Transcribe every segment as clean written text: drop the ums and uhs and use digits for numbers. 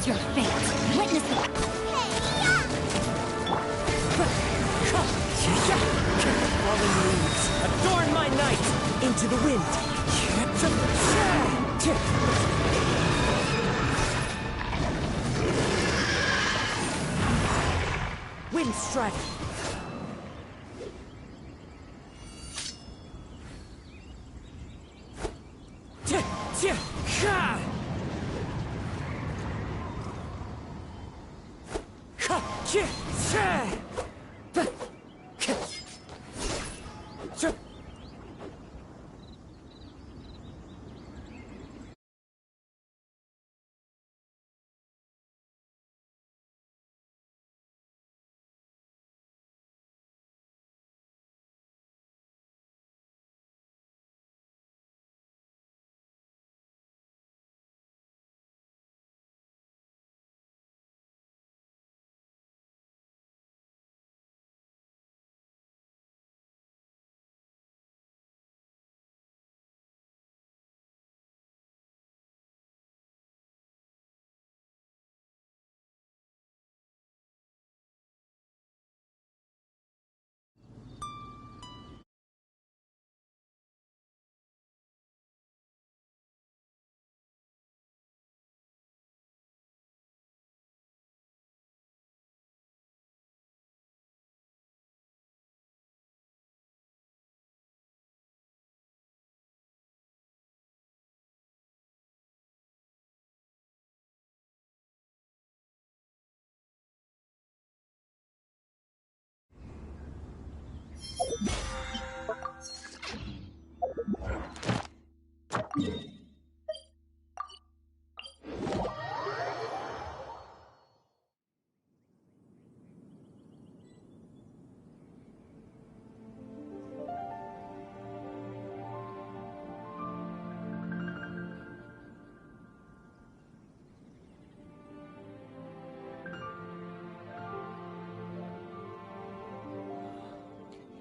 your fate. Witness it. Fallen leaves, adorn my night! Into the wind! Wind strike!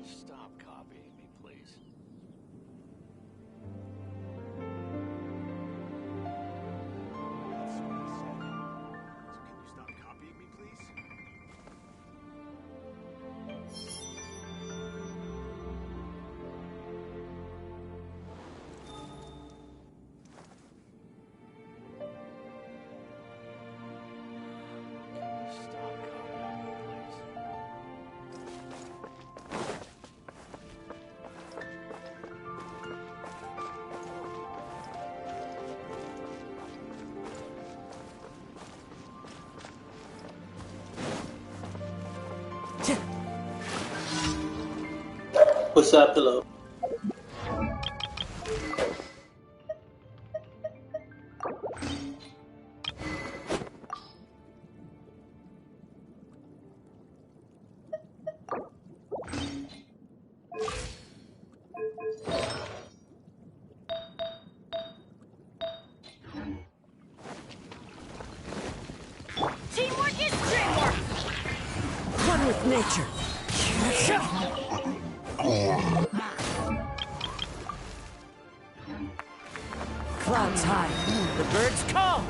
Stop copying me, please. That's what I said. So can you stop copying me, please? Stop copying me, please. What's up, hello? Teamwork is dreamwork! One with nature! Clouds high, the birds call!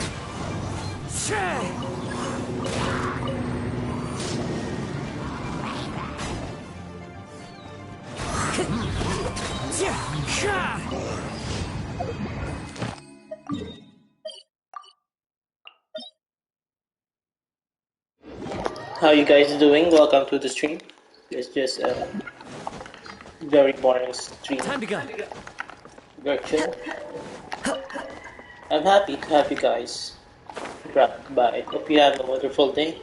How you guys doing? Welcome to the stream. It's just a very boring stream. Time to go! Very chill. I'm happy to have you guys drop by. Hope you have a wonderful day.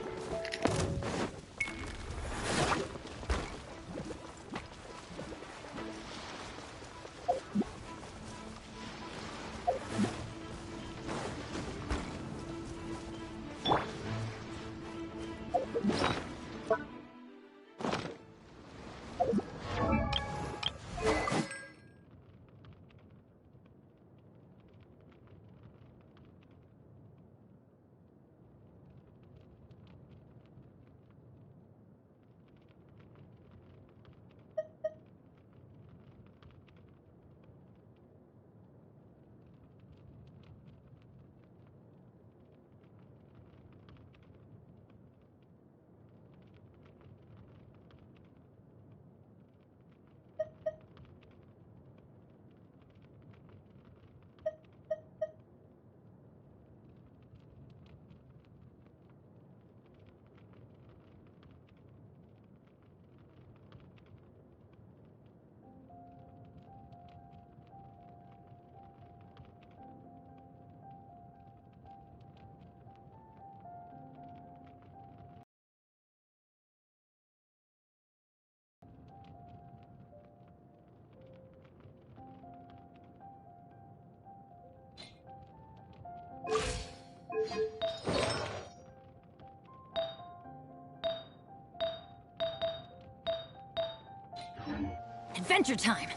Adventure time!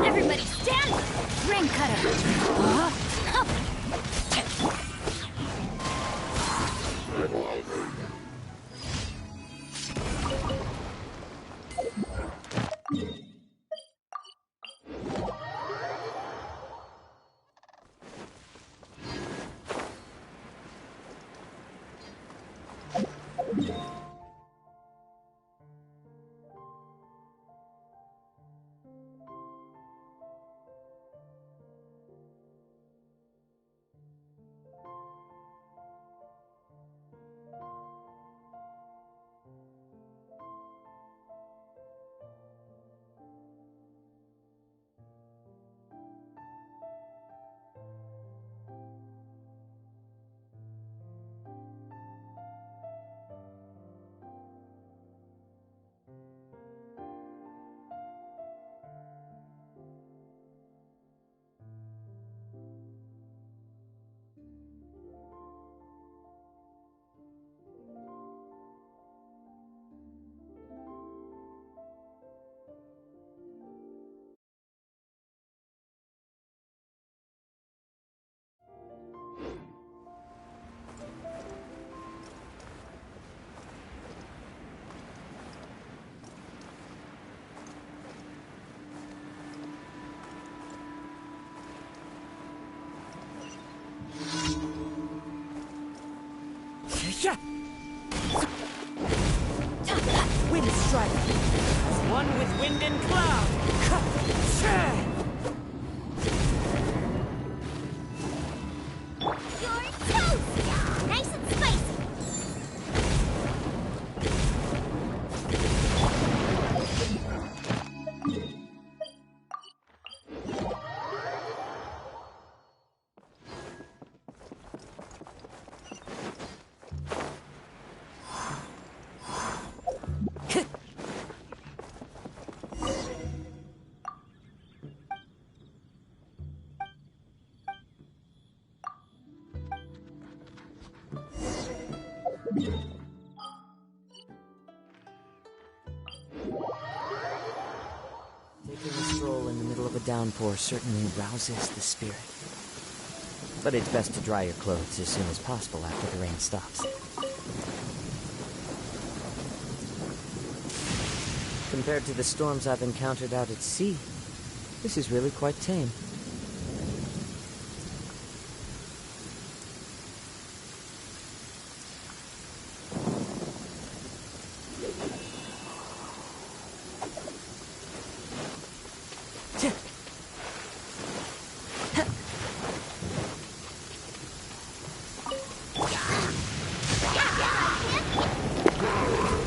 Everybody stand! Ring cutter! Huh? Yeah. Wind strike. One with wind and cloud. You're toast! Nice and spicy! Taking a stroll in the middle of a downpour certainly rouses the spirit. But it's best to dry your clothes as soon as possible after the rain stops. Compared to the storms I've encountered out at sea, this is really quite tame.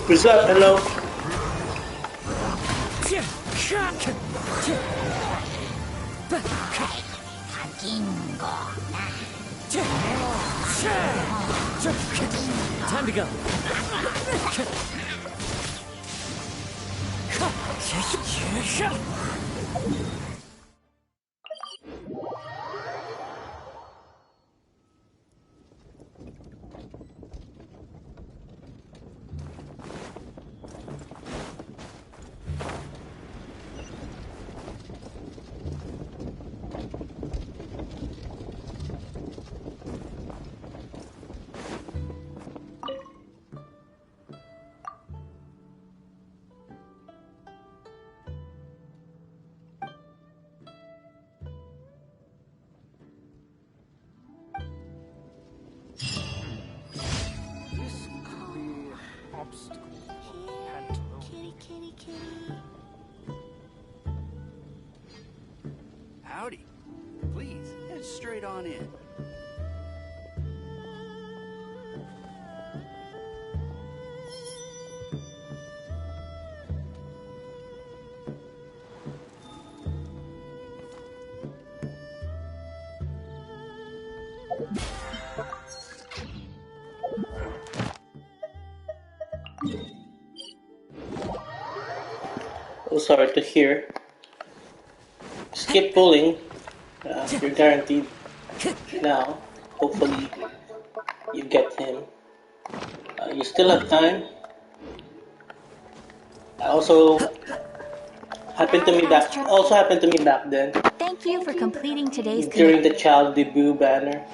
What's up? Hello. Time to go. Howdy. Please, head straight on in. Oh, sorry to hear. Skip pulling. You're guaranteed now. Hopefully, you get him. You still have time. Also happened to me back. Also happened to me back then Thank you for completing today's during the commitment. child debut banner.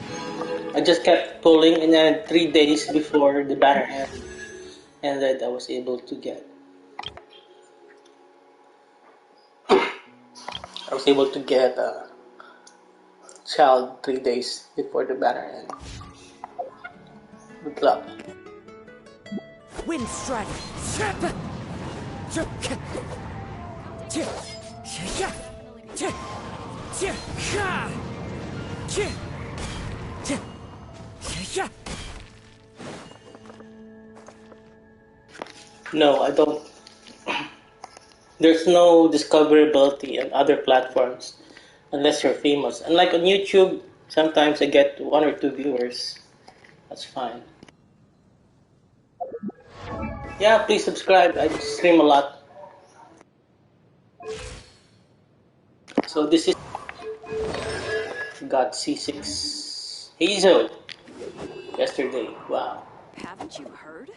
I just kept pulling, and then 3 days before the banner ended, I was able to get. I was able to get a child 3 days before the banner ended. Good luck. Wind strike. No, I don't. There's no discoverability on other platforms unless you're famous. Unlike on YouTube, sometimes I get 1 or 2 viewers. That's fine. Yeah, please subscribe. I stream a lot. So this is got C6 Hazel yesterday. Wow. Haven't you heard?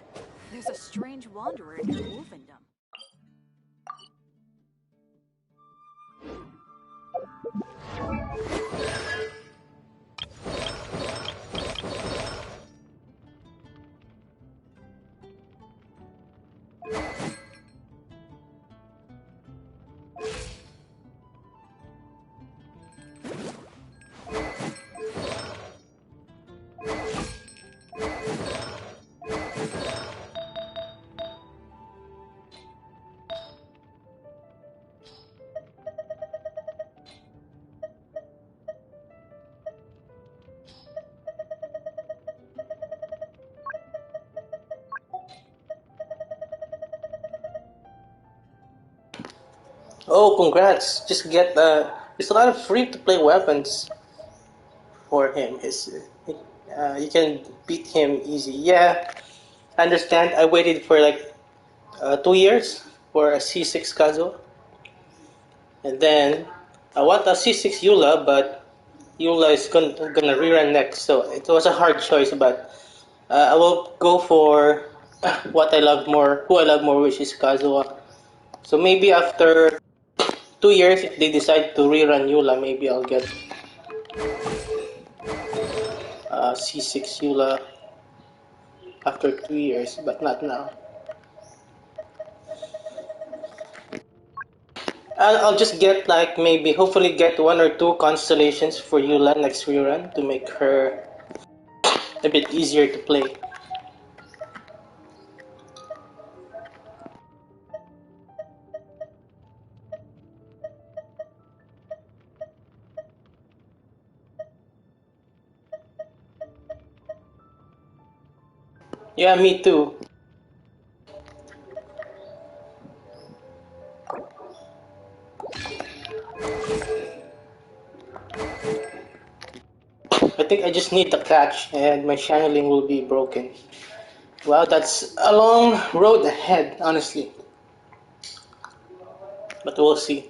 There's a strange wanderer near Wolfendom. Oh, congrats! Just get there's a lot of free to play weapons for him. You can beat him easy. Yeah, I understand. I waited for like 2 years for a C6 Kazuha, and then I want a C6 Eula, but Eula is gonna rerun next, so it was a hard choice. But I will go for what I love more, who I love more, which is Kazuha. So maybe after 2 years, if they decide to rerun Eula, maybe I'll get C6 Eula after 2 years, but not now. I'll just get like maybe hopefully get 1 or 2 constellations for Eula next rerun to make her a bit easier to play. Yeah, me too. I think I just need the catch and my channeling will be broken. Wow, that's a long road ahead, honestly. But we'll see.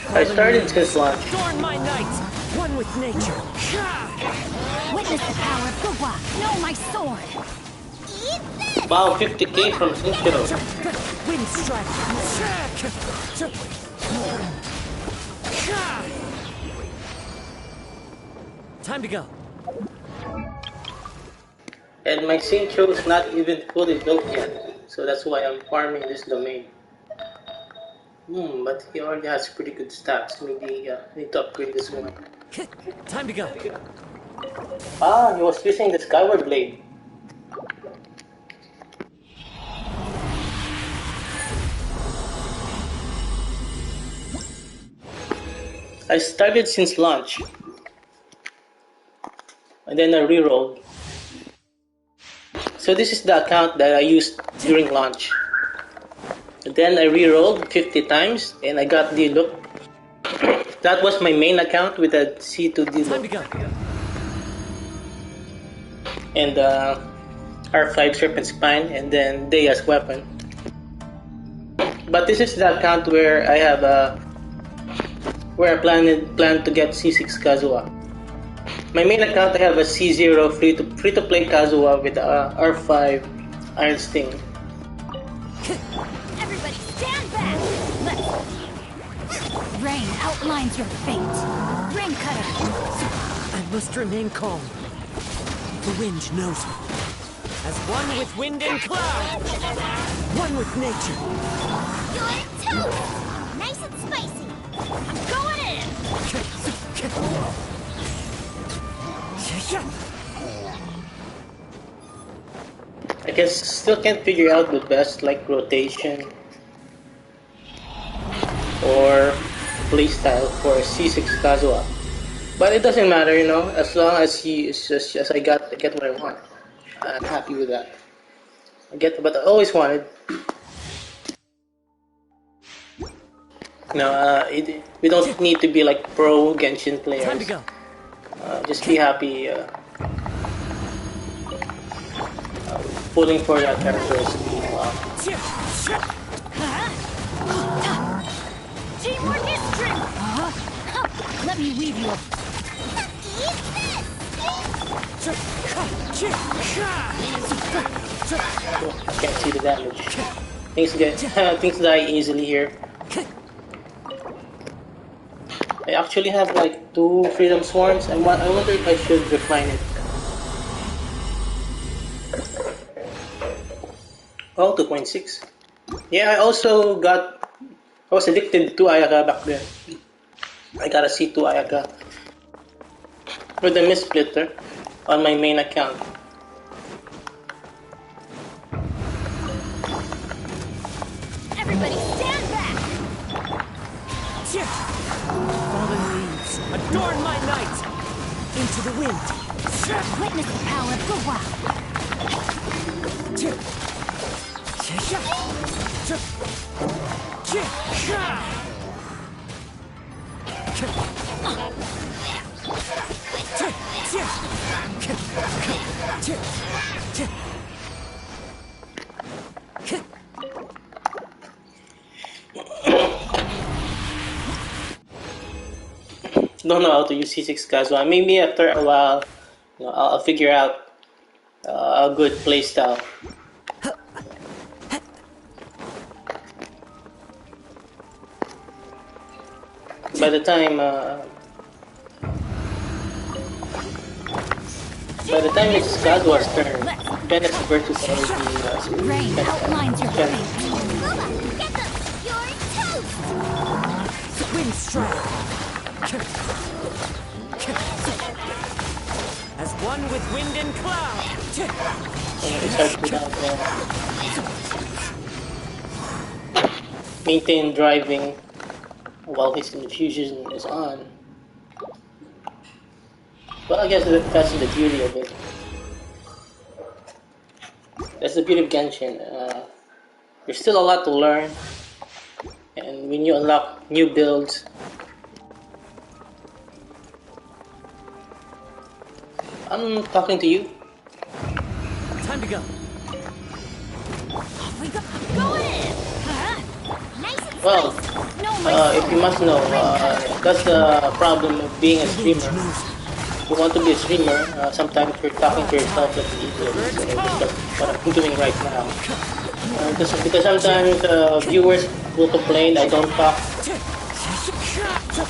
I started since launch. Adorn my night, one with nature. Witness the power of Kawa. Know my sword. Wow, 50k from Sincho. Wind strike. Time to go. And my Sincho is not even fully built yet. So that's why I'm farming this domain. But he already has pretty good stats. Maybe I need to upgrade this one. Time to go. Ah, he was using the Skyward Blade. I started since launch, and then I rerolled. So this is the account that I used during launch. And then I rerolled 50 times, and I got the look. That was my main account with a C2D Time to look. go. And R5 Serpent Spine, and then Dea's weapon. But this is the account where I have where I plan to get C6 Kazuha. My main account I have a C0 free to play Kazuha with R5 Iron Sting. Everybody stand back! Rain outlines your fate. Rain Cutter! I must remain calm. The wind knows me. As one with wind and cloud. One with nature. You're toast! Nice and spicy! I'm going in! I still can't figure out the best like rotation or playstyle for C6 Kazuha. But it doesn't matter, you know, as long as I get what I want. I'm happy with that. I get what I always wanted. No, we don't need to be like pro Genshin players. Time to go. Just be happy pulling for that characteristic. Teamwork is strength! Let me weave you a... Can't see the damage. Things die easily here. I actually have like 2 Freedom Swarms, and I wonder if I should refine it. Oh, 2.6. Yeah, I was addicted to Ayaka back then. I got a C2 Ayaka with a Mist-Splitter on my main account. Everybody stand back! Fallen leaves, adorn my night. Into the wind. Witness the power of Kazuha! Don't know how to use C6 Kazuha. Maybe after a while, you know, I'll figure out a good playstyle. By the time it's Kazuha's turn, then it's versus Rain outlines your fate. Get them! You're toast! Wind strike. As one with wind and cloud. it's hard to maintain driving while his infusion is on. Well, I guess that's the beauty of it. That's the beauty of Genshin. There's still a lot to learn, and when you unlock new builds, I'm talking to you. Time to go. We go in! Nice and Well, spicy! No, my if you must know, that's the problem of being a streamer. You want to be a streamer, sometimes you're talking to yourself like an idiot. So that's what I'm doing right now. Because sometimes viewers will complain I don't talk.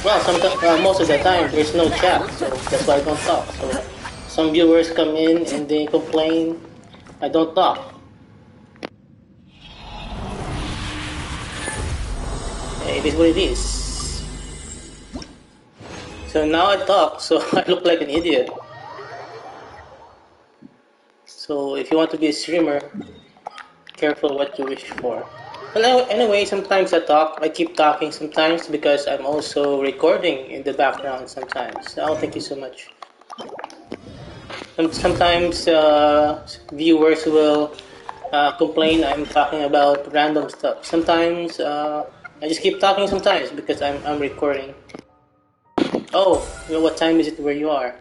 Well, most of the time there's no chat, so that's why I don't talk. So some viewers come in and they complain I don't talk. It is what it is. So now I talk, so I look like an idiot. So if you want to be a streamer, careful what you wish for. Anyway, sometimes I keep talking sometimes because I'm also recording in the background sometimes. Oh, thank you so much. Sometimes viewers will complain I'm talking about random stuff. Sometimes I just keep talking sometimes because I'm recording. Oh, you know what time is it where you are?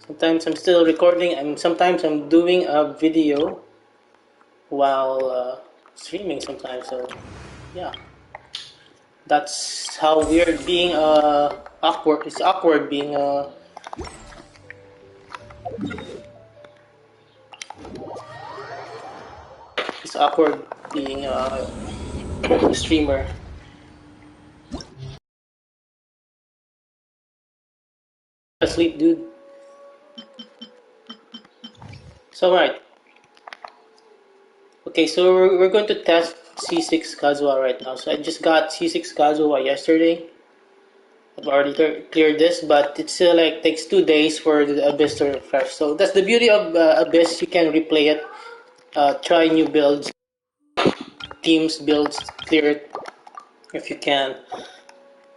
Sometimes I'm still recording. Sometimes I'm doing a video while streaming sometimes. So yeah, that's how weird being awkward. It's awkward being it's awkward being a streamer. Asleep, dude. So right. Okay, so we're going to test C6 Kazuha right now. So I just got C6 Kazuha yesterday. I've already cleared this, but it still like takes 2 days for the Abyss to refresh. So that's the beauty of Abyss. You can replay it, try new builds, teams builds, clear it if you can,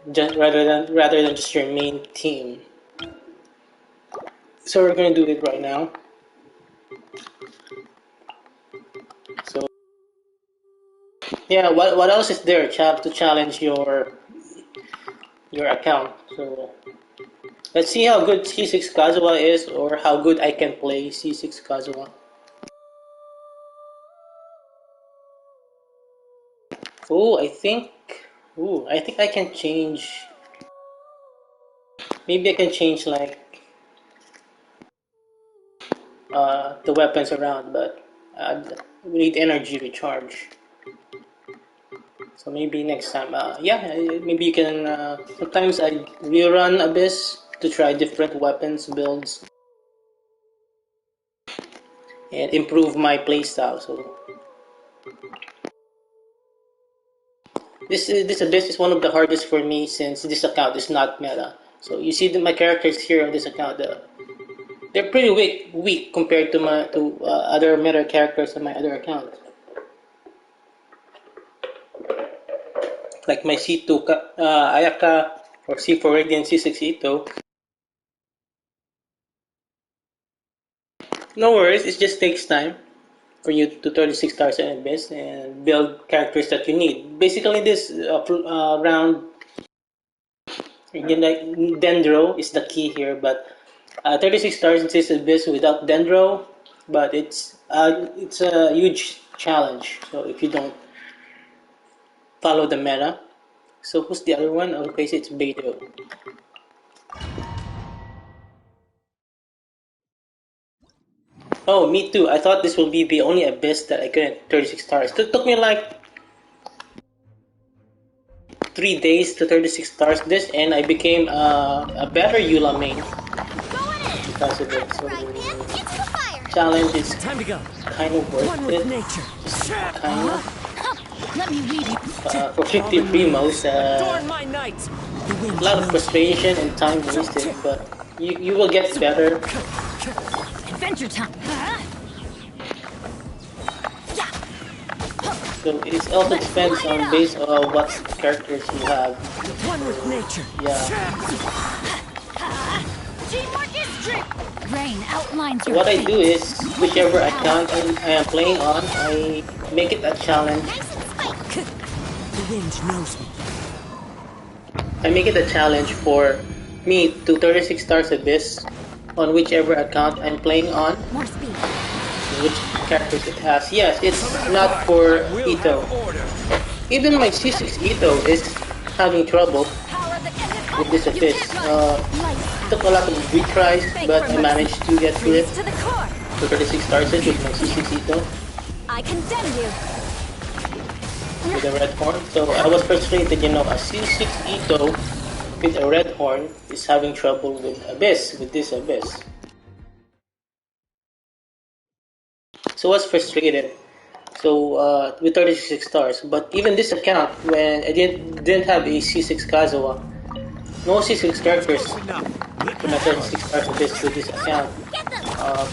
rather than just your main team. So we're gonna do it right now. So yeah, what else is there to challenge your account? So let's see how good C6 Kazuha is, or how good I can play C6 Kazuha. Oh, I think I can change. Maybe I can change like the weapons around, but we need energy recharge. So maybe next time, yeah, maybe you can. Sometimes I rerun Abyss to try different weapons builds and improve my playstyle. So this Abyss is one of the hardest for me since this account is not meta. So you see my characters here on this account. They're pretty weak compared to other meta characters on my other account. Like my C2 Ayaka or C4 Radiant C6 Ito. No worries, it just takes time for you to 36 stars in Abyss and build characters that you need. Basically, this round, like Dendro is the key here, but 36 stars in this Abyss without Dendro, but it's a huge challenge. So if you don't follow the meta, so who's the other one? Okay, so it's Beidou. Oh, me too. I thought this will be the only Abyss that I couldn't 36 stars. It took me like 3 days to 36 stars this, and I became a better Eula main because of it. So challenge is Time to go. kind of worth One with it. nature. Kind of. Let me lead you. For 50 primos, Adorn my night. The a wind lot of blows. frustration and time wasted, but you will get better. Adventure time. So it also depends on based on what characters you have. One with nature. Yeah. Teamwork is strict. Rain outlines your What I fate. do is, whichever account I am playing on, I make it a challenge. The wind knows me. I make it a challenge for me to 36 stars Abyss on whichever account I'm playing on, More speed. which characters it has. Yes, it's not for Ito. Even my C6 Ito is having trouble Power the with this Abyss. It took a lot of retries, but I managed to get through it to the core. to 36 stars with my C6 Ito I condemn you. with a red horn. So I was frustrated, a C6 Ito with a red horn is having trouble with Abyss, with this Abyss. So I was frustrated. So with 36 stars, but even this account, when I didn't have a C6 Kazuha, no C6 characters in my 36 stars with this account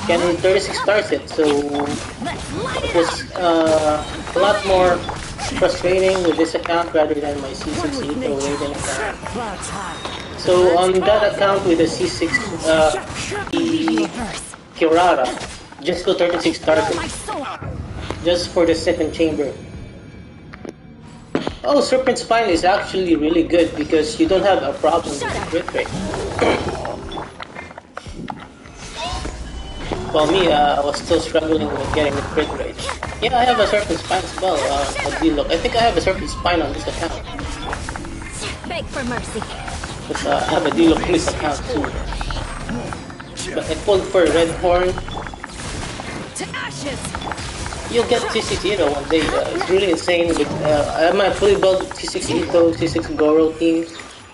can 36 stars it. So it was a lot more frustrating with this account rather than my C6 Ito Raven account. So on that account with the C6 the Kirara, just go 36 targets, just for the second chamber. Oh, Serpent Spine is actually really good because you don't have a problem with the crit rate. Well, me, I was still struggling with getting the crit rate. Yeah, I have a Serpent Spine as well. I think I have a Serpent Spine on this account. Beg for mercy. Because I have a deal on this account too. But I pulled for Red Horn. To ashes. You'll get C6 Ito one day. It's really insane. With, I'm a fully built C6 Ito, C6 Goro team,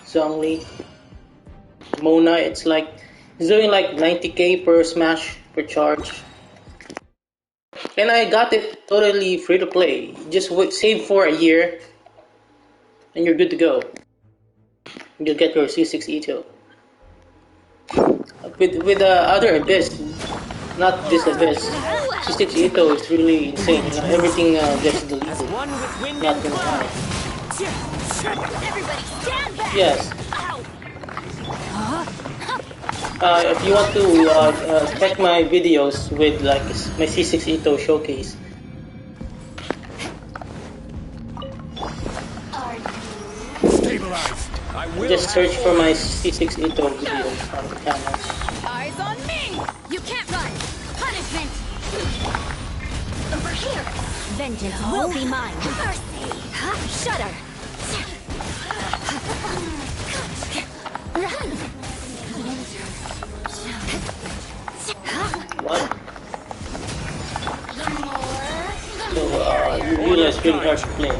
Zhongli, Mona. It's doing like 90k per smash per charge, and I got it totally free to play. Just save for a year, and you're good to go. You'll get your C6 Ito. With the other Abyss, not this Abyss. C6 Ito is really insane. You know, everything gets deleted. Not gonna lie. Everybody stand back. Yes. If you want to check my videos with like my C6 Ito showcase, just search for my C6 Ito videos on the channel. Eyes on me. You can't run. Punishment. Over here. Vengeance will be mine. Mercy. Shudder. Run. What? So you realize it's really hard to play.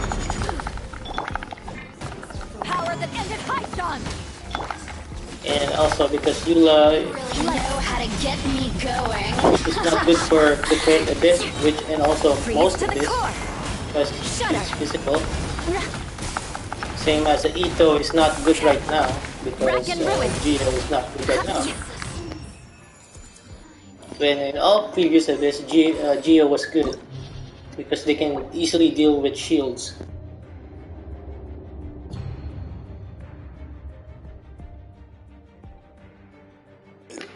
Power that ended Heiston. And also because you Know how to get me going. it's not good for the create Abyss, which and also most to the Abyss core. because it's physical. Same as the Ito is not good right now because Geo is not good right now. When in all previous Abyss, Geo was good because they can easily deal with shields.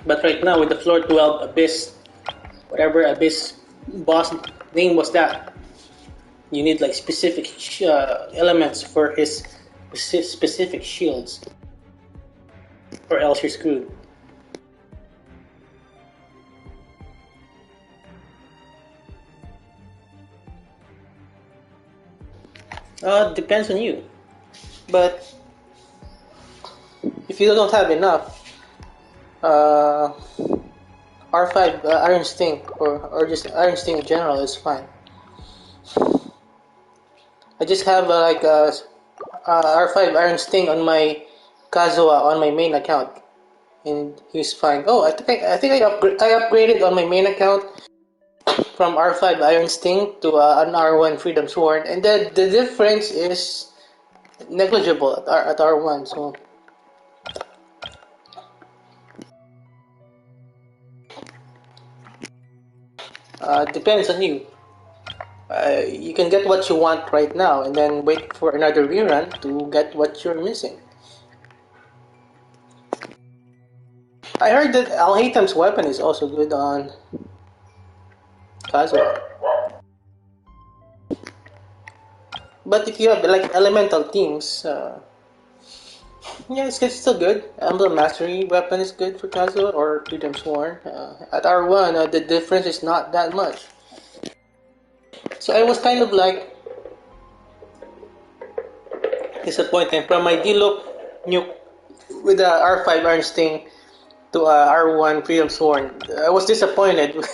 But right now with the floor 12 Abyss, whatever Abyss boss name was that, you need like specific elements for his specific shields, or else you're screwed. Depends on you, but if you don't have enough, R5 Iron Sting or just Iron Sting in general is fine. I just have R5 Iron Sting on my Kazuha on my main account, and he's fine. Oh, I think I upgraded on my main account from R5 Iron Sting to an R1 Freedom Sword, and the difference is negligible at R1. So depends on you. You can get what you want right now and then wait for another rerun to get what you're missing. I heard that Al-Haytham's weapon is also good on Kazuha. But if you have like elemental teams, yeah, it's still good. Emblem Mastery weapon is good for Kazuha or Freedom Sworn. At R1, the difference is not that much. So I was kind of like disappointed from my D-Loop nuke with the R5 Iron Sting to R1 Freedom Sworn. I was disappointed with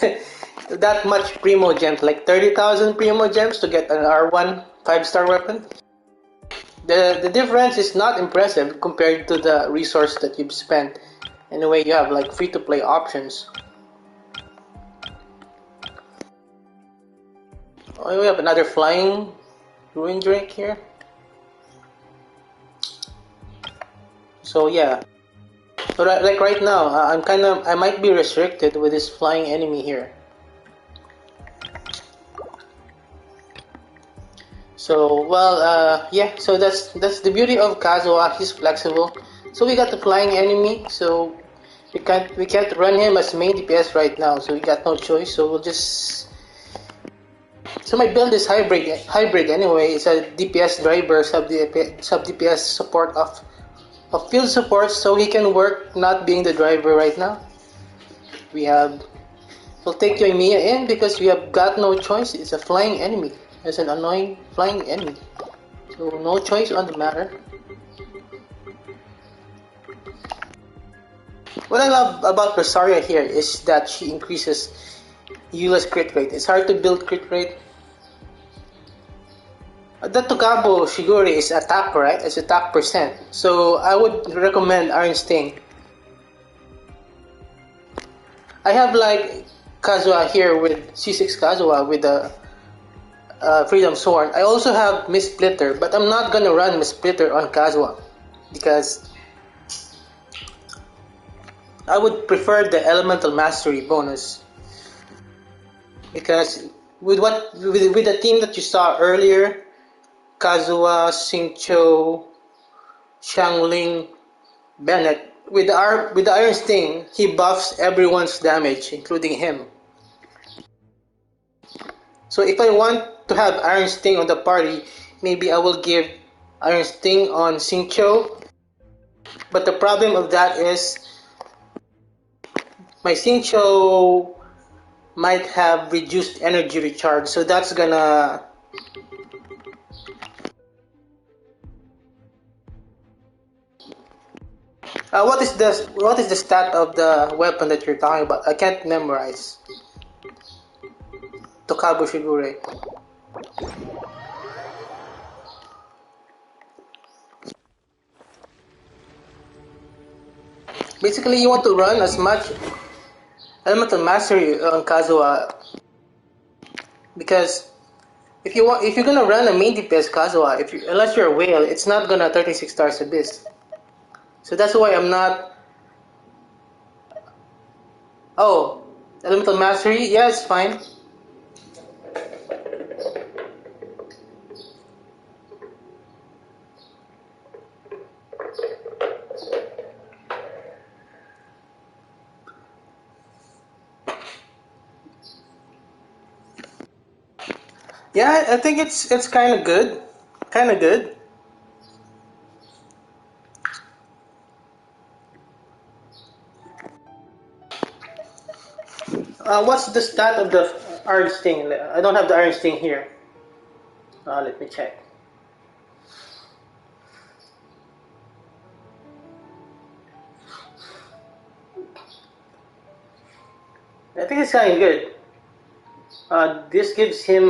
that much Primo Gems, like 30,000 Primo Gems to get an R1 5-star weapon. The difference is not impressive compared to the resource that you've spent. Anyway, you have like free-to-play options. Oh, we have another flying ruin drink here. So yeah, so like right now, I might be restricted with this flying enemy here. So well, yeah. So that's the beauty of Kazuha. He's flexible. So we got the flying enemy. So we can't run him as main DPS right now. So we got no choice. So we'll just. So my build is hybrid anyway. It's a DPS driver, sub DPS support of field support, so he can work not being the driver right now. We'll take Yoimiya in because we have got no choice. It's a flying enemy. It's an annoying flying enemy. So no choice on the matter. What I love about Rosaria here is that she increases Eula's crit rate. It's hard to build crit rate. The Tokabo Shigure is attack, right? It's attack percent. So I would recommend Iron Sting. I have like Kazuha here with C6 Kazuha with the Freedom Sword. I also have Miss Splitter, but I'm not gonna run Miss Splitter on Kazuha because I would prefer the Elemental Mastery bonus. Because with the team that you saw earlier, Kazuha, Xingqiu, Xiangling, Bennett, with the Iron Sting, he buffs everyone's damage, including him. So if I want to have Iron Sting on the party, maybe I will give Iron Sting on Xingqiu. But the problem of that is my Xingqiu might have reduced energy recharge, so that's gonna. What is the stat of the weapon that you're talking about? I can't memorize. Tokabo Shigure. Basically, you want to run as much Elemental Mastery on Kazuha because if you're gonna run a main DPS Kazuha, unless you're a whale, it's not gonna 36 stars abyss. So that's why I'm not. Oh, Elemental Mastery, yeah, it's fine. Yeah, I think it's kind of good, kind of good. What's the stat of the Iron Sting? I don't have the Iron Sting here. Let me check. I think it's kind of good. This gives him.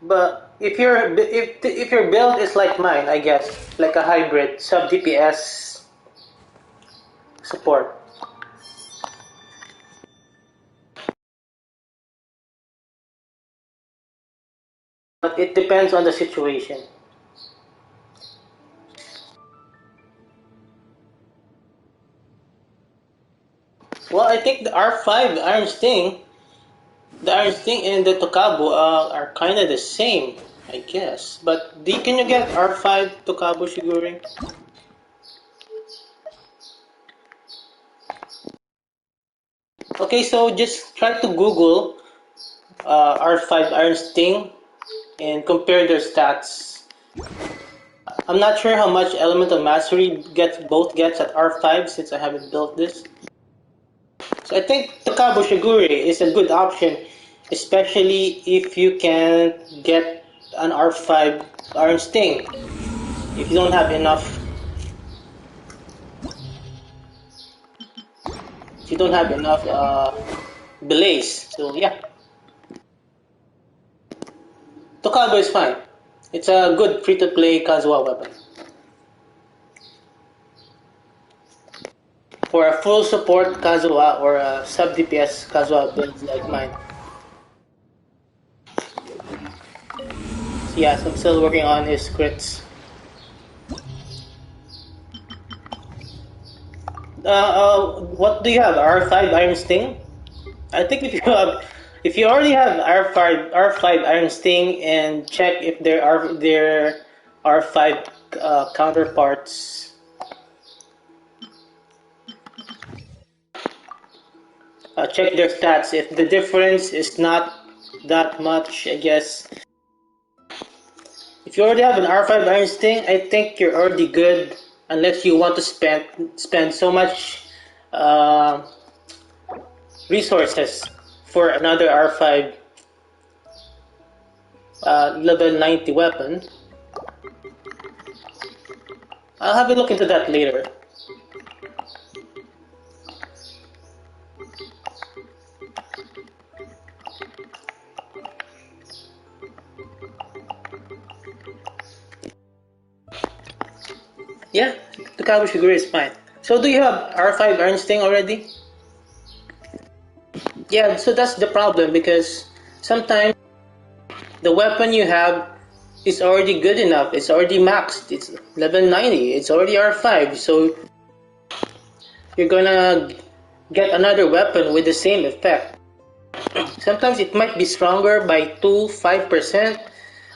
But if your build is like mine, I guess, like a hybrid sub DPS support. But it depends on the situation. Well, I think the R5 the Iron Sting and the Tokabo are kind of the same, I guess. But can you get R5 Tokabo Shigure? Okay, so just try to Google R5 Iron Sting and compare their stats. I'm not sure how much Elemental Mastery both gets at R5 since I haven't built this. So I think Tokabo Shigure is a good option, especially if you can get an R5 Iron Sting. If you don't have enough, belays. So yeah, Tokabo is fine. It's a good free-to-play Kazuha weapon. For a full support Kazuha or a sub DPS Kazuha build like mine. So yes, I'm still working on his crits. What do you have? R5 Iron Sting? I think if you have If you already have R5 Iron Sting, and check if there are R5 counterparts. Check their stats. If the difference is not that much, I guess. If you already have an R5 Iron Sting, I think you're already good, unless you want to spend so much resources for another R5 level 90 weapon. I'll have a look into that later. Yeah, the Kabushiguro is fine. So do you have R5 Iron Sting already? Yeah, so that's the problem, because sometimes the weapon you have is already good enough. It's already maxed. It's level 90. It's already R5. So you're gonna get another weapon with the same effect. Sometimes it might be stronger by 2-5%.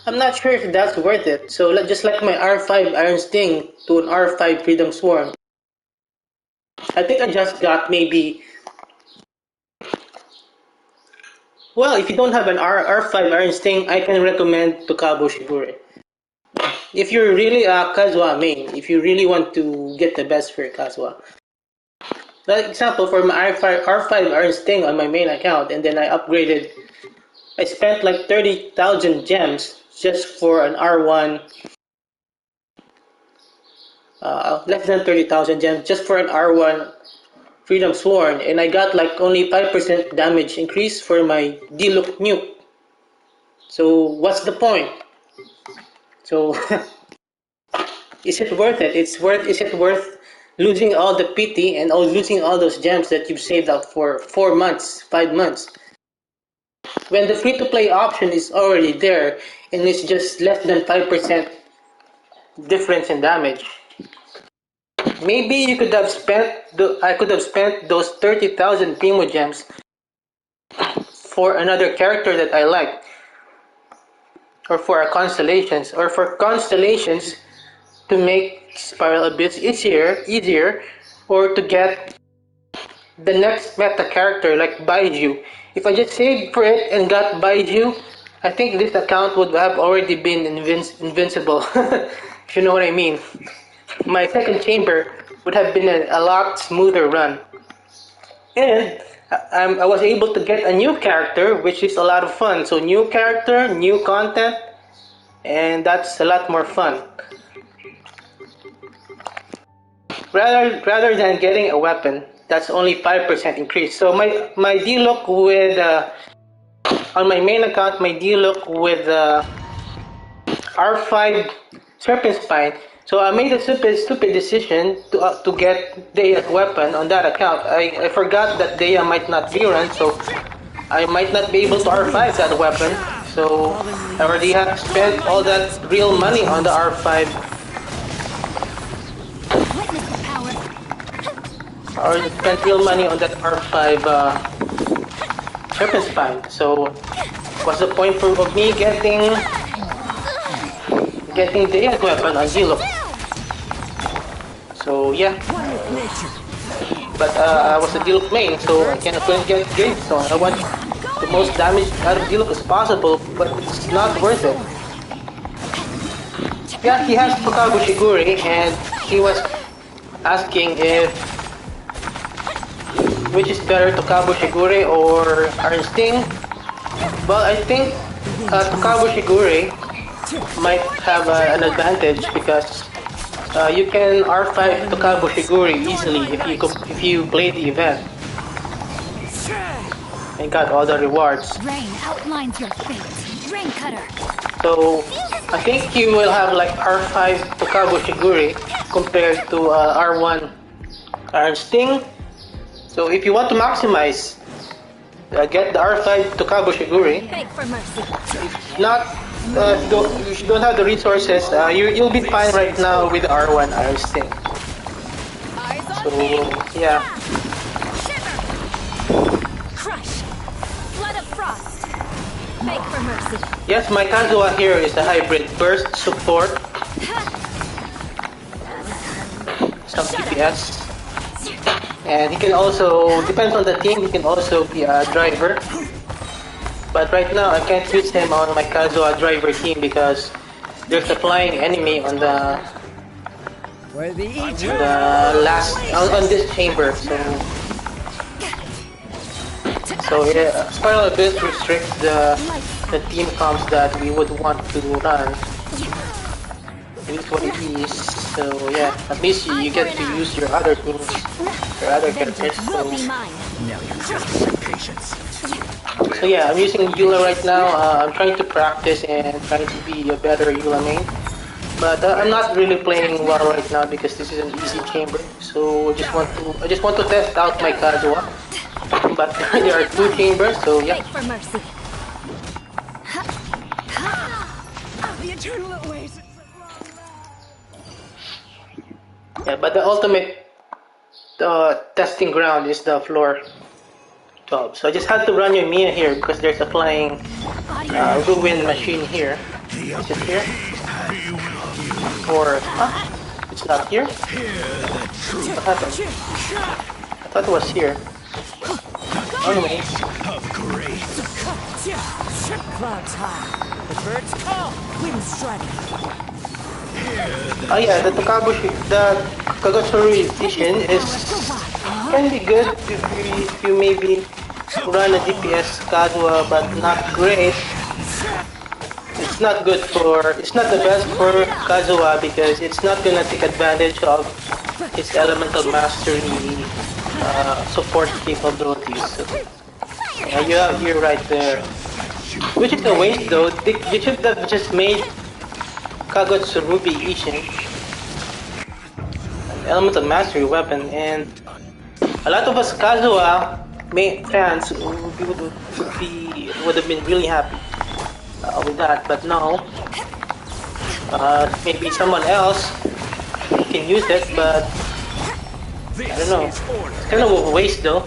I'm not sure if that's worth it. So just like my R5 Iron Sting to an R5 Freedom Swarm, I think I just got maybe... Well, if you don't have an R5 Iron Sting, I can recommend to Kabushiguro. If you're really a Kazuha main, if you really want to get the best for your Kazuha. Like example, for my R5 Iron Sting on my main account, and then I upgraded. I spent like 30,000 gems just for an R1. Less than 30,000 gems just for an R1 Freedom Sworn, and I got like only 5% damage increase for my D-Look nuke. So what's the point? So is it worth it? Is it worth losing all the PT and losing all those gems that you've saved up for 4 months, 5 months? When the free-to-play option is already there and it's just less than 5% difference in damage. Maybe you could have I could have spent those 30,000 Primo gems for another character that I like, or for a constellations, to make spiral abyss easier, or to get the next meta character like Baiju. If I just saved for it and got Baiju, I think this account would have already been invincible. If you know what I mean. My second chamber would have been a lot smoother run. And I was able to get a new character, which is a lot of fun. So new character, new content, and that's a lot more fun. Rather than getting a weapon, that's only 5% increase. So my D-Look with on my main account, my D-Look with R5 Serpent Spine. So I made a stupid decision to get Deya's weapon on that account. I forgot that Deya might not rerun, so I might not be able to R5 that weapon. So I already have spent all that real money on the R5. I already spent real money on that R5 Serpent Spine. So what's the point of me getting Deya's weapon on D-Look? So yeah, but I was a D-Look main, so I couldn't get Gravestone. I want the most damage out of D-Look as possible, but it's not worth it. Yeah, he has Kabushiguro, and he was asking which is better, Kabushiguro or Iron Sting. Well, I think Kabushiguro might have an advantage, because you can R5 to Kabushiguro easily if you play the event and got all the rewards. Rain outlines your fate. Rain cutter. So I think you will have like R5 to Kabushiguro compared to R1 Iron Sting. So if you want to maximize, get the R5 to Kabushiguro. Beg for mercy. If not, if you don't have the resources, you'll be fine right now with R1 Iron Sting. So yeah. Shiver. Crush. Flood of frost. Beg for mercy. Yes, my Kazuha here is a hybrid burst support, some DPS, and he can also, depends on the team, he can also be a driver. But right now I can't use him on my Kazuha driver team because there's a flying enemy on the last on this chamber, so yeah, Spiral Abyss restricts the team comps that we would want to run. At least what it is. So yeah, at least you get to use your other teams, your other characters. So yeah, I'm using Eula right now. I'm trying to practice and trying to be a better Eula main. But I'm not really playing well right now because this is an easy chamber. So I just want to test out my Kazuha. But there are 2 chambers, so yeah. Beg for mercy. The eternal oasis. Yeah, but the ultimate testing ground is the floor 12. So I just had to run your Mia here because there's a flying ruin machine here. Is it here? Or it's not here? What happened? I thought it was here. Anyway. Clouds high. The birds call. Wind striking. Oh yeah, the Kagotsuru edition can be good if you maybe run a DPS Kazuha, but not great. It's not good for, it's not the best for Kazuha because it's not gonna take advantage of its elemental mastery support capabilities. So, yeah, you're right there. Which is a waste though. They should have just made Kagotsuru Ishin an elemental mastery weapon, and a lot of us Kazuha fans would have been really happy with that, but no. Maybe someone else can use it, but I don't know. It's kind of a waste though.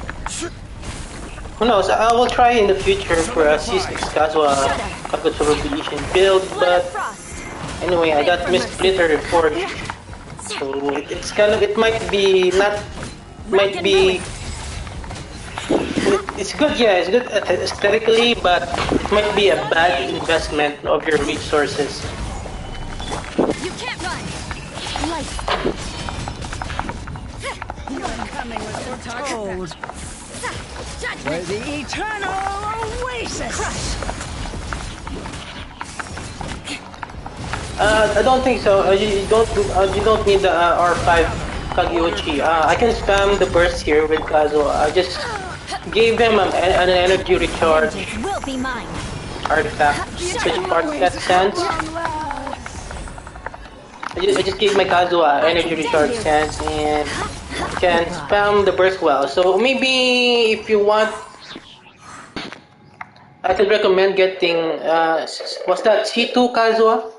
Who knows? I will try in the future for a C6 Kazuha Kagotsuru Ishin build, but anyway, I got Miss Splitter reforged, so it's kind of, it might be not, might be, it's good, yeah, it's good aesthetically, but it might be a bad investment of your resources. You can't run. Light. You're coming with your target. Where the eternal oasis. I don't think so. You don't need the R5 Kagyuchi. I can spam the burst here with Kazuha. I just gave him an energy recharge Will be mine. artifact. Which part that sense? I just gave my Kazuha energy recharge sense and can spam the burst well. So maybe if you want, I could recommend getting what's that, C2 Kazuha?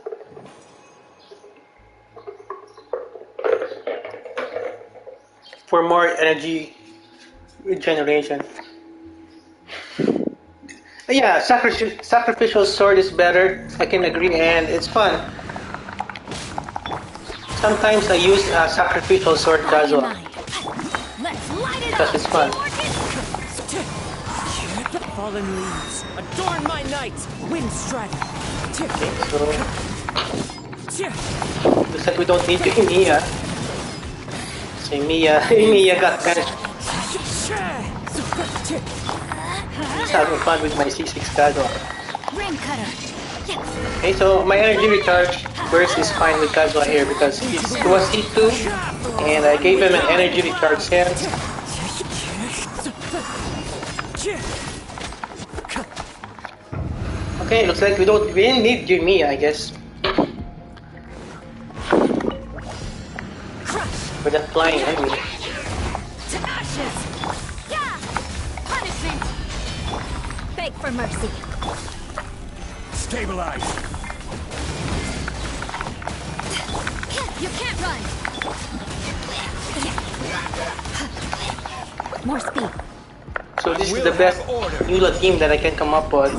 For more energy regeneration. Yeah, sacrificial sword is better. I can agree, and it's fun. Sometimes I use sacrificial sword Kazuha because it's fun. Fallen leaves adorn my nights. Wind strike. Okay, so looks like we don't need to Mia. So Mia got banished. He's having fun with my C6 Kazuha. Rain cutter. Okay, so my energy recharge burst is fine with Kazuha here because he was C2 and I gave him an energy recharge sense. Okay, looks like we didn't need Jimmy, I guess. For that flying enemy. To ashes. Yeah. Punishment. Beg for mercy. Stabilize. You can't run. More speed. So this is the best Eula team that I can come up with.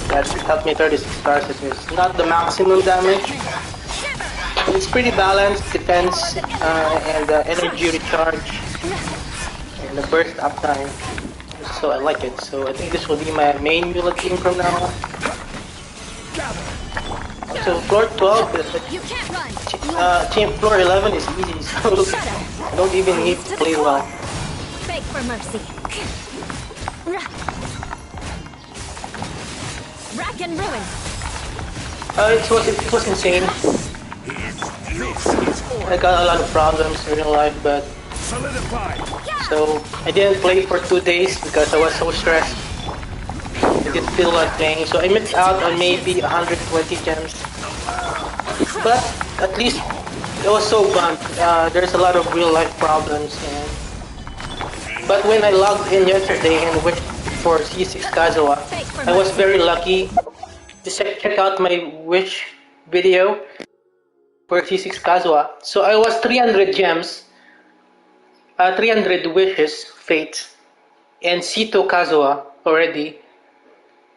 That helped me 36 stars. It's not the maximum damage. It's pretty balanced, defense, and energy recharge, and the burst uptime. So I like it. So I think this will be my main Eula team from now on. So floor 12 is team floor 11 is easy, so I don't even need to play well. Beg for mercy. Rack and ruin. It was insane. I got a lot of problems in real life, but so I didn't play for 2 days because I was so stressed. I didn't feel like playing, so I missed out on maybe 120 gems. But at least it was so bummed. There's a lot of real life problems, but when I logged in yesterday and went for C6 Kazuha, I was very lucky. Just check out my wish video for C6 Kazuha. So I was 300 gems, 300 wishes, fates, and C2 Kazuha already.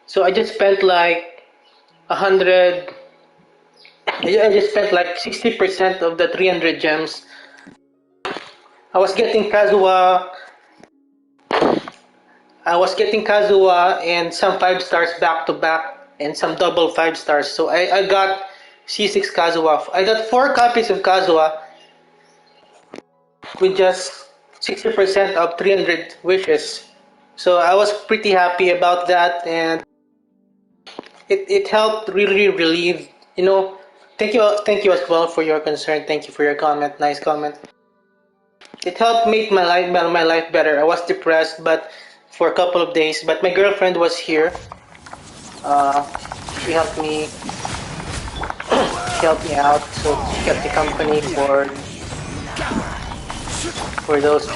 So I just spent like 100. I just spent like 60% of the 300 gems. I was getting Kazuha. And some 5 stars back to back, and some double 5 stars. So I got C6 Kazuha. I got 4 copies of Kazuha with just 60% of 300 wishes. So I was pretty happy about that, and it helped really relieve, thank you as well for your concern. Thank you for your comment. Nice comment. It helped make my life better. I was depressed, but for a couple of days. But my girlfriend was here. She helped me. She helped me out. So she kept me company for those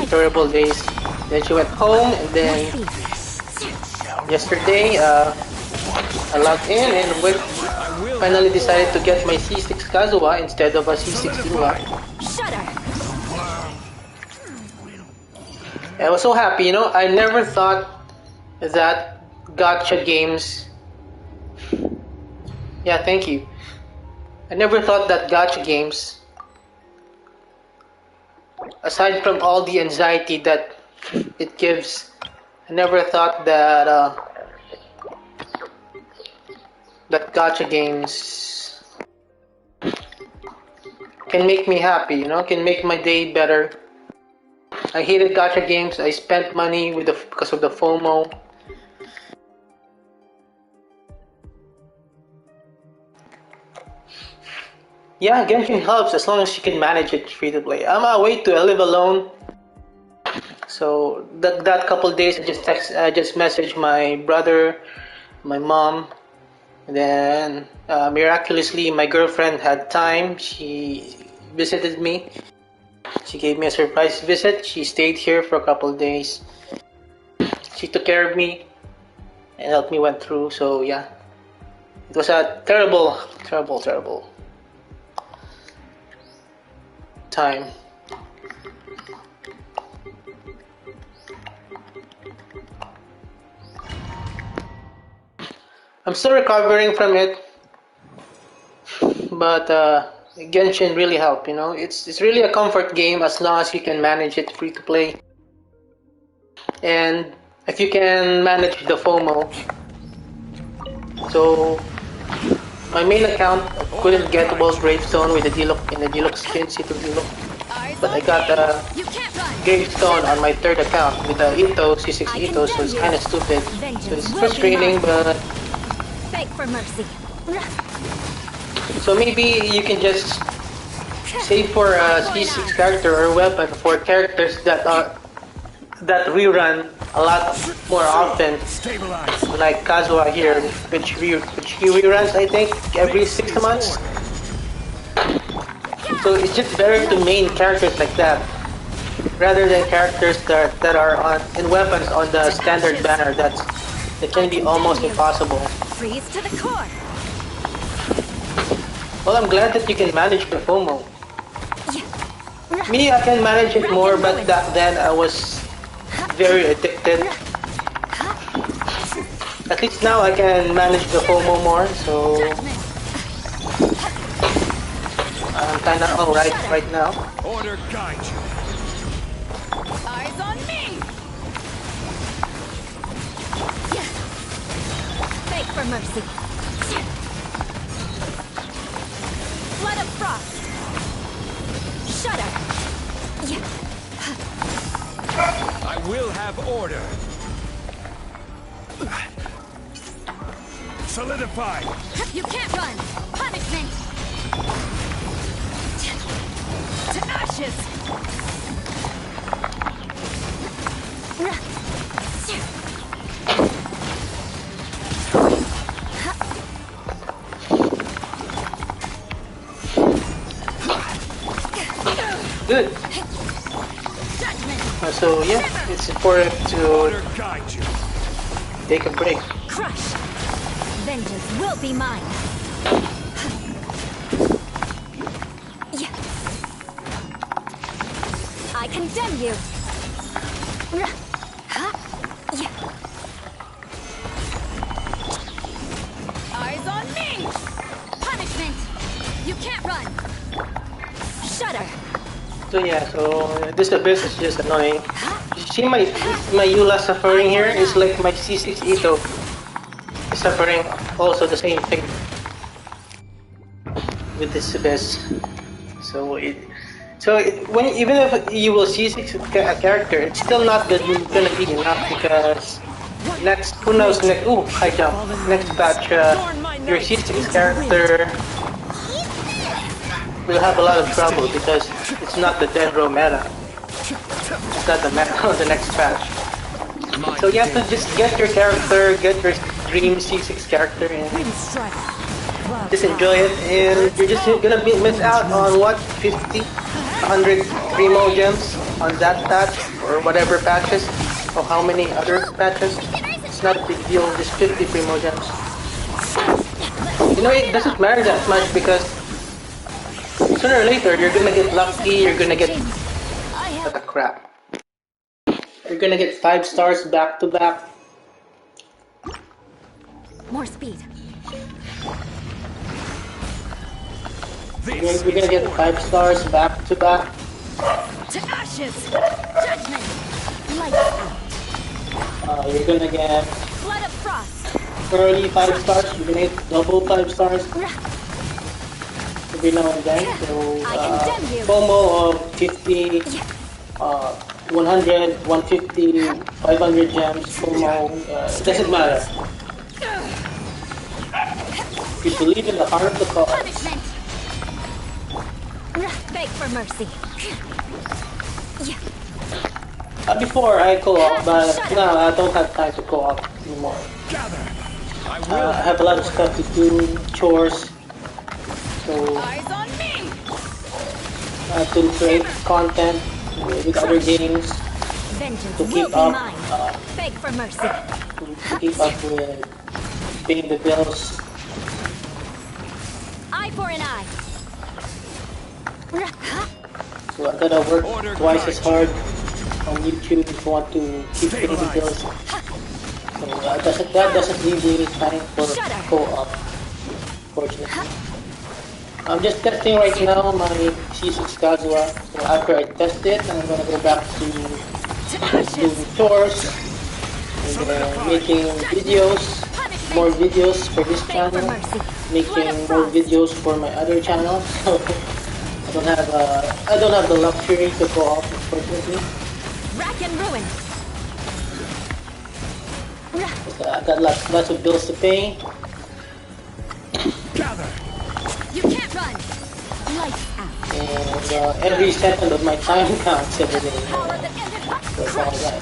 terrible days. Then she went home, and then yesterday I logged in and finally decided to get my C6 Kazuha instead of a C6 Eula. I was so happy, I never thought that gacha games... Yeah, thank you. I never thought that gacha games, aside from all the anxiety that it gives, I never thought that that gacha games can make me happy, can make my day better. I hated gacha games. I spent money because of the FOMO. Yeah, Genshin helps as long as you can manage it free to play. I'm away to live alone. So that couple days I just messaged my brother, my mom, and then miraculously my girlfriend had time. She visited me. She gave me a surprise visit. She stayed here for a couple of days. She took care of me and helped me went through. So yeah, it was a terrible time. I'm still recovering from it, but Genshin really helped, It's really a comfort game as long as you can manage it free to play. And if you can manage the FOMO. So my main account couldn't get World Gravestone with the deluxe skin, C2 Deluxe. But I got a Gravestone on my third account with the Ito, C6 Ito, so it's kinda stupid. So it's frustrating, but beg for mercy. So maybe you can just save for a C6 character or weapon for characters that rerun a lot more often, like Kazuha here, which he reruns I think every 6 months. So it's just better to main characters like that rather than characters that are in weapons on the standard banner. That can be almost impossible. Freeze to the core. Well, I'm glad that you can manage the FOMO. Me, I can manage it more, but back then I was very addicted. At least now I can manage the FOMO more, so Judgment. I'm kinda alright right now. Order guide you. Eyes on me! Beg for mercy. Flood of frost. Shudder. I will have order. Solidify. You can't run. Punishment. To ashes! Good. Judgment. So yeah, it's important to Order guide you. take a break. Crush. Vengeance will be mine. I condemn you. Eyes on me! Punishment. You can't run. Shudder. So yeah, so this abyss is just annoying. You see my Eula suffering here is like my C6 Ito is suffering also the same thing with this abyss. So when even if you will C6 a character, it's still not gonna be enough because who knows next high jump next batch your C6 character will have a lot of trouble because it's not the Denro meta. It's not the meta of the next patch. So you have to just get your character, get your dream C6 character and just enjoy it, and you're just gonna miss out on what 50, 100 primo gems on that patch or whatever patches or how many other patches. It's not a big deal, just 50 primo gems. You know, it doesn't matter that much because sooner or later you're gonna get lucky, you're gonna get what the crap. You're gonna get 5 stars back to back. More speed. You're gonna get 5 stars back to back. To ashes! Judgment. Lights out. You're gonna get Flood of frost. early 5 stars, you're gonna get double 5 stars every now and then. So FOMO of 50, 100, 150, 500 gems, FOMO, it doesn't matter. If you believe in the heart of the cause. Punishment. Beg for mercy. Before I co-op, but now I don't have time to co-op anymore. Gather. I I will have a lot of stuff to do, chores, so Eyes on me! I have to create content with other games Vengeance to will keep be up, mine. Beg for mercy. to keep up with paying the bills. Eye for an eye. So I gotta work twice as hard on YouTube if I want to keep paying the bills. So that doesn't leave me time for co-op, fortunately. I'm just testing right now my C6 Kazuha. So after I test it, I'm gonna go back to doing chores and making videos, more videos for this channel, making more videos for my other channel. So I don't have the luxury to go off, unfortunately. Rack and ruin. I got lots of bills to pay. gather. You can't run. Lights out. And every second of my time counts every day. Power that ended up. So it's all that.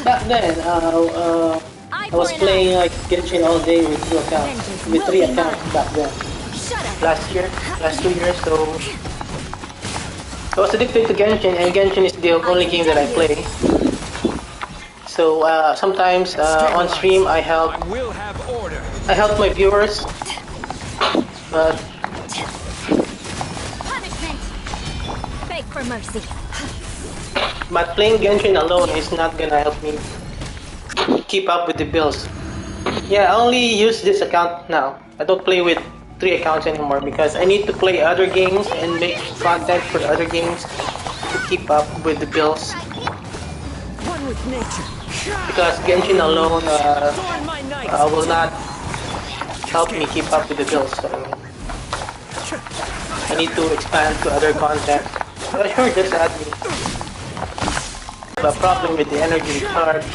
Back then, I was playing like Genshin all day with 2 accounts, with 3 accounts back then. Shut up. Last 2 years, so I was addicted to Genshin, and Genshin is the only game that I play. So sometimes on stream I help will have order. my viewers, but Punishment. Beg for mercy. But playing Genshin alone is not gonna help me keep up with the bills. Yeah, I only use this account now. I don't play with 3 accounts anymore because I need to play other games and make content for other games to keep up with the bills. One with nature. Because Genshin alone will not help me keep up with the bills. So I need to expand to other content. Sure, just add me. I have a problem with the energy recharge.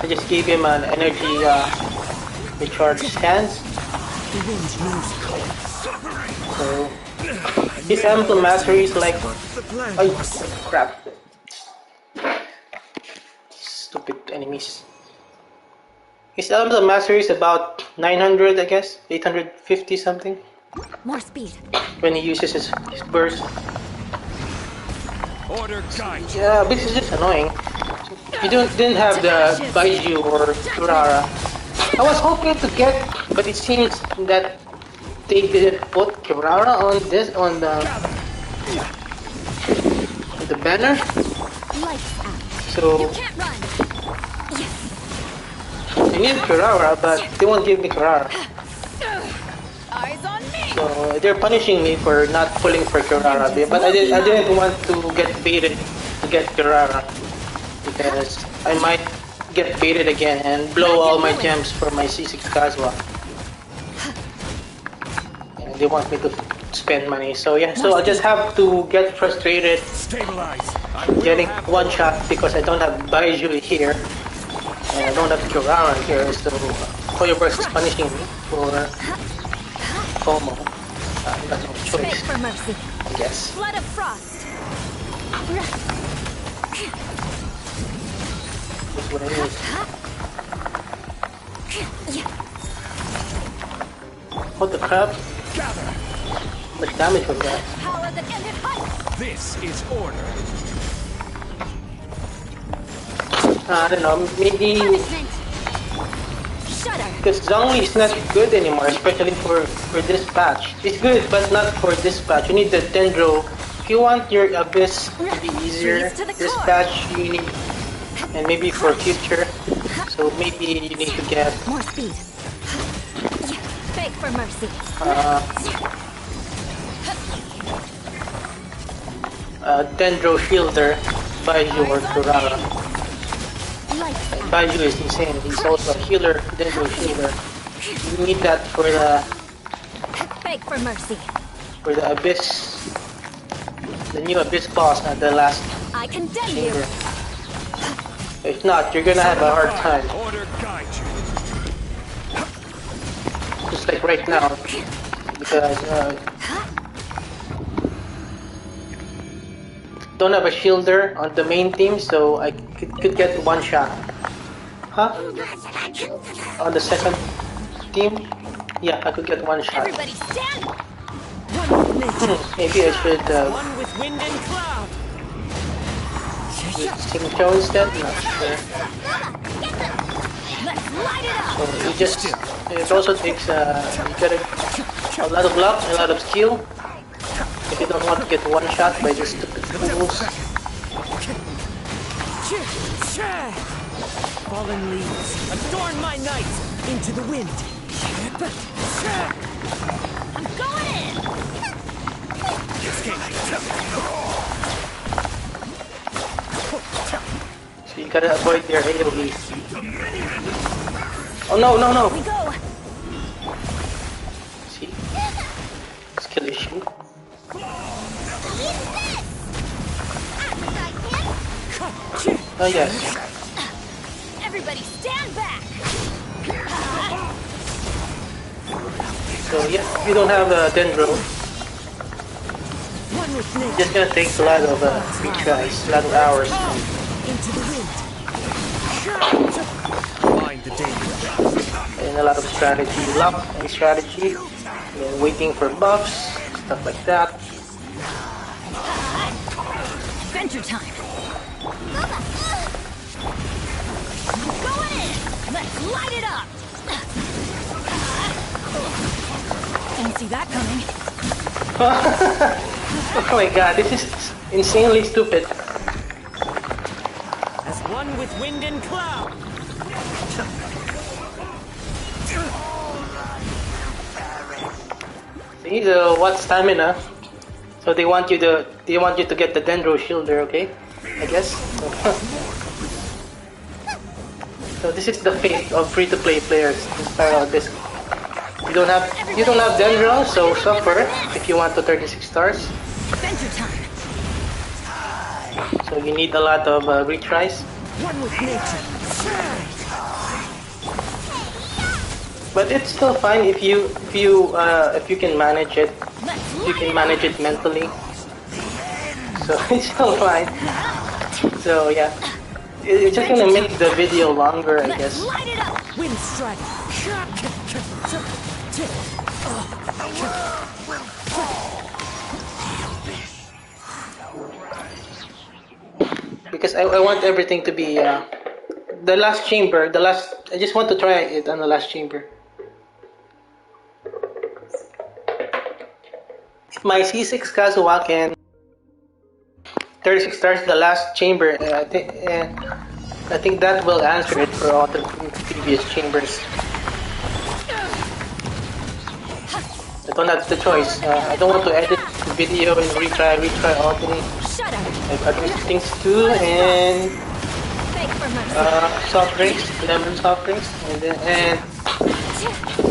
I just gave him an energy recharge stance. So his elemental mastery is like, oh crap. Stupid enemies. His elemental mastery is about 900, I guess, 850 something. More speed. When he uses his burst. Order guide. Yeah, this is just annoying. You didn't have the Baiju or Kurara. I was hoping to get, but it seems that they didn't put Kurara on the banner. Lights out. So You can't run. I need Kurara, but they won't give me Kurara. Eyes on me. So they're punishing me for not pulling for Kurara. But I didn't want to get baited to get Kurara because I might get baited again and blow all my gems for my C6 Kazuha. And they want me to spend money. So yeah, so I just have to get frustrated Stabilize. getting one shot because I don't have Baiju here. And I don't have Kurara here, so Hoyoverse is punishing me for FOMO. I've got no Beg choice, for mercy. I guess. Blood of frost. That's what it is. What the crap? Gather. How much damage was that? Power that ended heights. This is order. I don't know, maybe Punishment. Shudder. because Zhongli is not good anymore, especially for this patch. It's good, but not for this patch. You need the Dendro. If you want your Abyss to be easier, Freeze to the this core. patch you need, and maybe for future. So maybe you need to get More speed. Beg for mercy. Dendro Shielder, Baiju or Kurara. Lights out. Baiju is insane. He's also a healer, Dendro Shielder. You need that for Beg for mercy. the Abyss, the new Abyss boss, not the last I condemn chamber. you. If not, you're gonna have a hard time. Order guide you. Just like right now, because don't have a shielder on the main team, so I could get one shot. Huh? On the second team? Yeah, I could get one shot. Everybody stand. One with nature. Maybe I should One with wind and cloud. use Sing-Cho instead? Not sure. Let's light it up. So it also takes, you gotta a lot of luck, a lot of skill. If you don't want to get one shot by just stupid fools. Fallen leaves, adorn my night into the wind. I'm going in. So you gotta avoid their AoE. Oh no, no, no! We go. See? Skill issue. Oh yes. Everybody stand back. So yeah, if you don't have a Dendro, One with nature. it's just gonna take a lot of retries, a lot of hours. Into the wind. Find the danger. And a lot of strategy, luck and strategy. And waiting for buffs, stuff like that. Adventure time. Going in. Let's light it up. Didn't see that coming. Oh my god, this is insanely stupid. One with wind and cloud. See, what stamina? So they want you to get the Dendro Shielder, okay? I guess. So this is the fate of free-to-play players in Spiral Disc. You don't have Dendro, so suffer if you want to 36 stars. Adventure time. So you need a lot of retries. One with nature. But it's still fine if you can manage it. You can manage it mentally. So it's still fine. So yeah, it's just gonna make the video longer, I guess. Light it up. Wind strike. Because I want everything to be the last chamber. I just want to try it on the last chamber. If my C6 Kazuha can 36 stars the last chamber, I think that will answer it for all the previous chambers. I don't have the choice. I don't want to edit the video and retry all day. Shut up. I have other things to do, and Beg for mercy. soft drinks, lemon soft drinks, and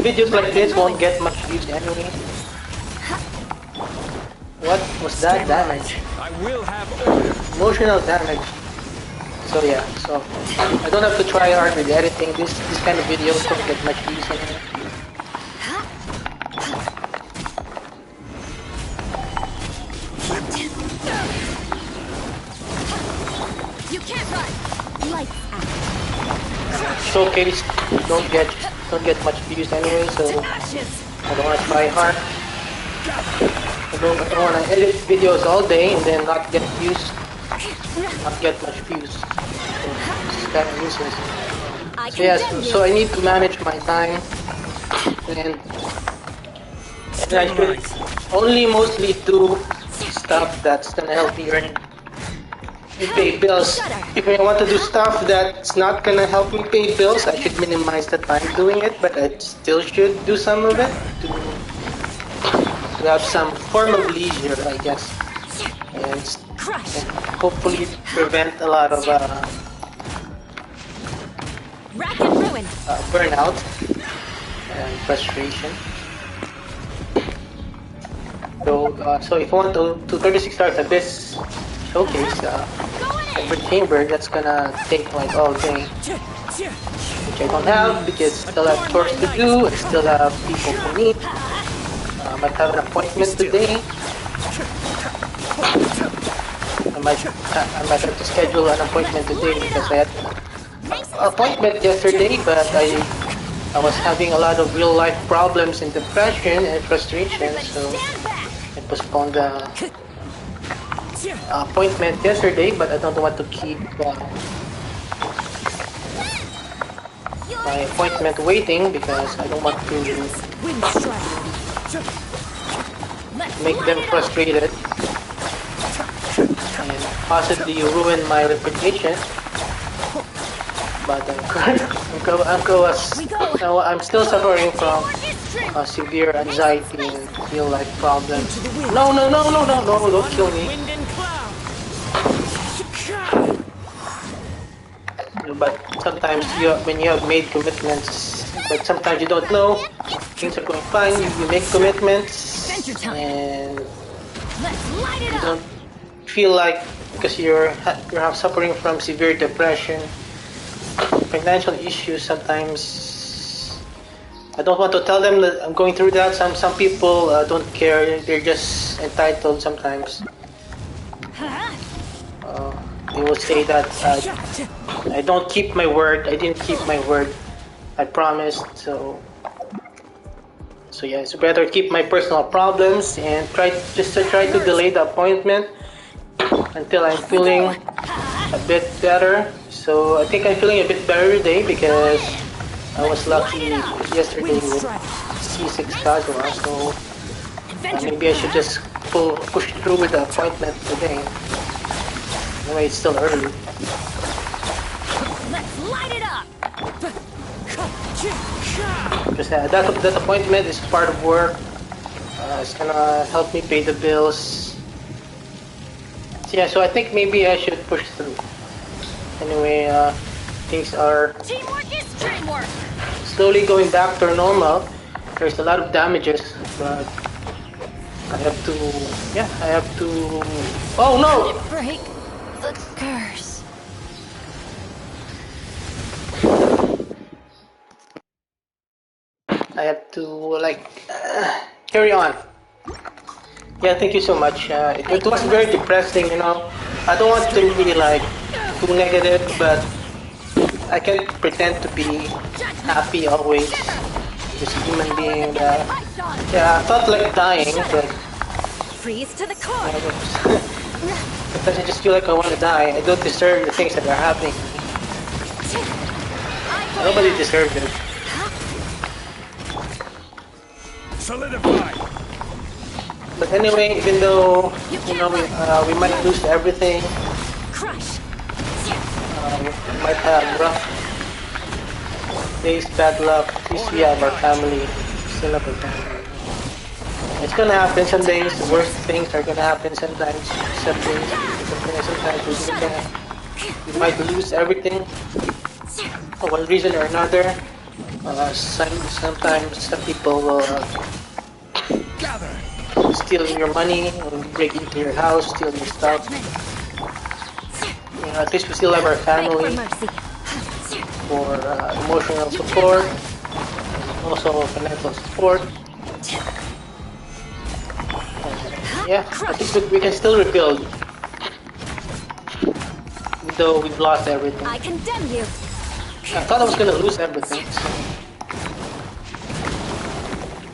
videos like this won't get much views anyway. What was that damage? I will have order. Emotional damage. So yeah, so I don't have to try hard with editing. This kind of videos don't get much views anyway. You can't run. Lights out. Showcase don't get much views anyway, so Ashes. I don't want to try hard. I don't want to edit videos all day and then not get views, not get much views. So it's kind of useless. I So yes, condemn you. so I need to manage my time, and I should only mostly do stuff that's gonna help me earn me pay bills. If I want to do stuff that's not gonna help me pay bills, I should minimize the time doing it, but I still should do some of it to have some form of leisure, I guess, and Crush. hopefully prevent a lot of Rack and ruin. burnout and frustration. So if I want to 36 stars at this showcase, every chamber, that's gonna take like all day, which I don't have because I still have chores to do, I still have people to meet. I might have an appointment today. I might have to schedule an appointment today because I had an appointment yesterday, but I was having a lot of real life problems and depression and frustration, so I postponed the appointment yesterday. But I don't want to keep my appointment waiting because I don't want to Wind strike. make them frustrated and possibly ruin my reputation. But I'm still suffering from severe anxiety and real life problems. No, don't kill me. Wind and cloud. But sometimes when you have made commitments, but sometimes you don't know, things are going fine, you make commitments, and Let's light it you up. don't feel like, because you're suffering from severe depression, financial issues. Sometimes I don't want to tell them that I'm going through that. Some people don't care, they're just entitled sometimes. They will say that I don't keep my word, I didn't keep my word, I promised. So yeah, it's better keep my personal problems and try to delay the appointment until I'm feeling a bit better. So I think I'm feeling a bit better today because I was lucky yesterday with C6 Kazuha, so maybe I should just push through with the appointment today. Anyway, it's still early. Because that appointment is part of work. It's gonna help me pay the bills. So yeah, so I think maybe I should push through. Anyway, things are Teamwork is dreamwork. slowly going back to normal. There's a lot of damages, but I have to. Yeah, I have to. Oh no! Break the curse. I have to like carry on. Yeah, thank you so much. It was very depressing, you know. I don't want to be like too negative, but I can't pretend to be happy always. Just a human being. Yeah, I felt like dying, but Freeze to the core. sometimes I just feel like I want to die. I don't deserve the things that are happening. Nobody deserves it. Solidify. But anyway, even though you know we might lose everything, Crush. we might have rough days, bad luck. At least we have our family. Still have our family. It's gonna happen some days. The worst things are gonna happen sometimes. Some days, sometimes we might lose everything for one reason or another. Sometimes some people will steal your money, or break into your house, steal your stuff. You know, at least we still have our family for emotional support, also financial support. Yeah, I think we can still rebuild, even though we've lost everything. I condemn you. I thought I was gonna lose everything. So.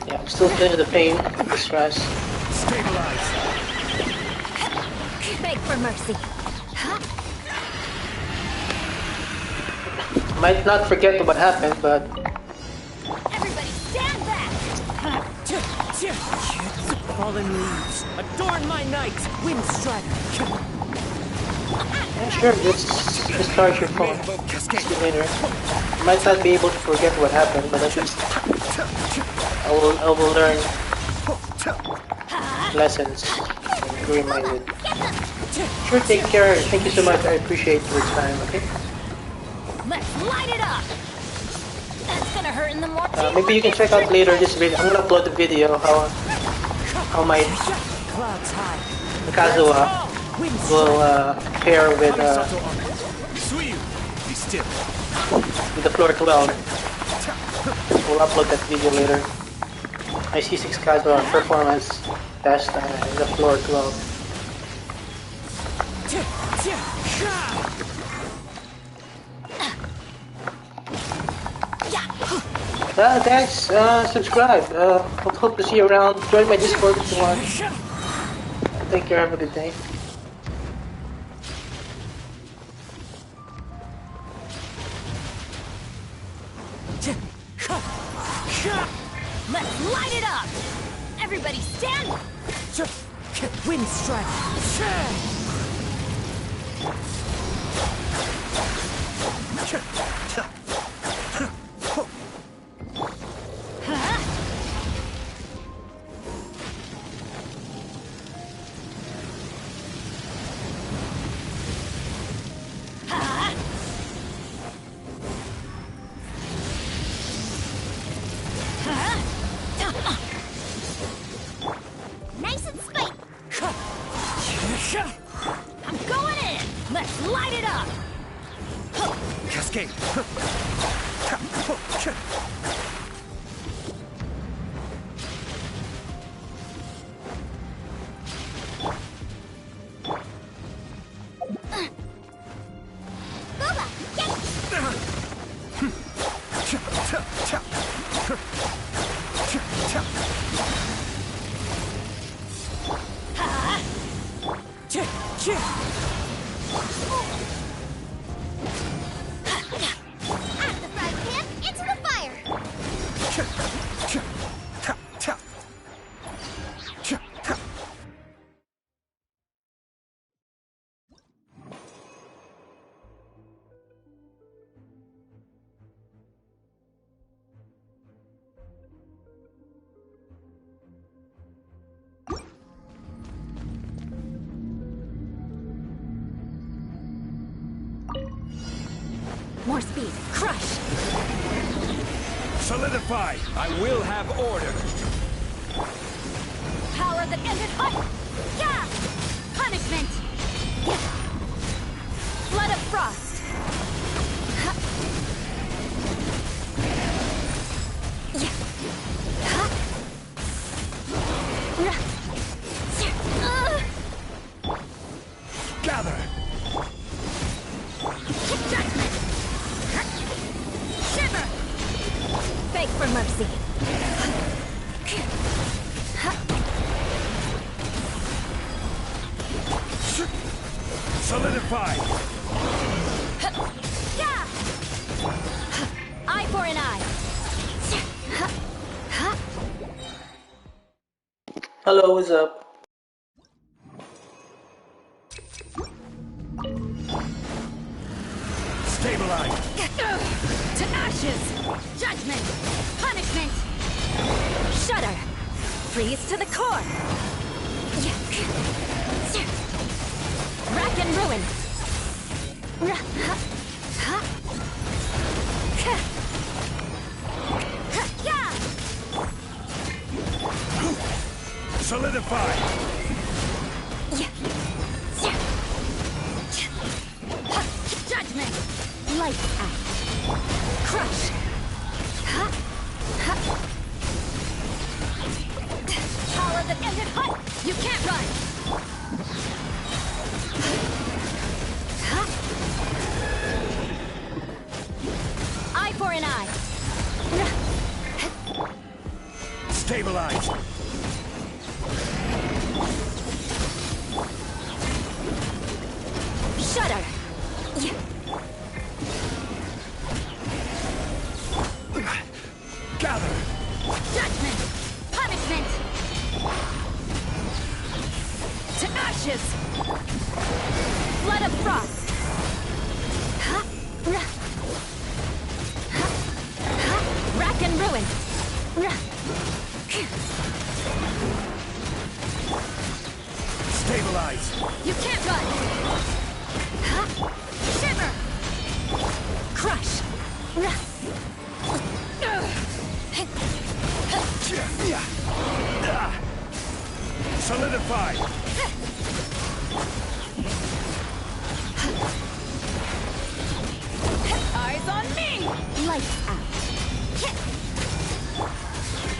Yeah, I'm still feeling the pain, the stress. Stabilize. Beg for mercy. Might not forget what happened, but Everybody stand back. Fallen leaves, adorn my night, wind strider. yeah, sure, just charge your phone. See you later. Might not be able to forget what happened, but at least I will learn lessons and be reminded. Sure, take care. Thank you so much. I appreciate your time. Okay. Let's light it up. That's gonna hurt in the morning. Maybe you can check out later this video. I'm gonna upload the video how my Clouds high. Kazuha will pair with Suyu, be still. the floor 12. We'll upload that video later. My C6 Kazuha performance test in the floor 12. Thanks, subscribe. Hope to see you around. Join my Discord if you want. Take care, have a good day. Let's light it up. Everybody stand. Wind strider. Nice and spike. I'm going in. Let's light it up. Cascade. More speed. Crush. Solidify! I will have order! Power that ended hot. Yeah. Punishment. Yeah. Flood of frost. Ha. Yeah. Ha. Ra. Gather! Judgment. Shiver. Beg for mercy. Solidify! Yeah. Eye for an eye. Hello, what's up? Stabilize! To ashes. Judgment. Punishment. Shudder. Freeze to the core. Rack and ruin. Yeah. Solidify! Judgment. Light out. Crush. Power that ended hot. You can't run. Eye for an eye. Stabilize! Shudder. Gather! Judgment. Punishment. To ashes. Flood of frost. Rack and ruin. Stabilize! You can't run. Shiver. Crush. Solidify! Eyes on me. Lights out.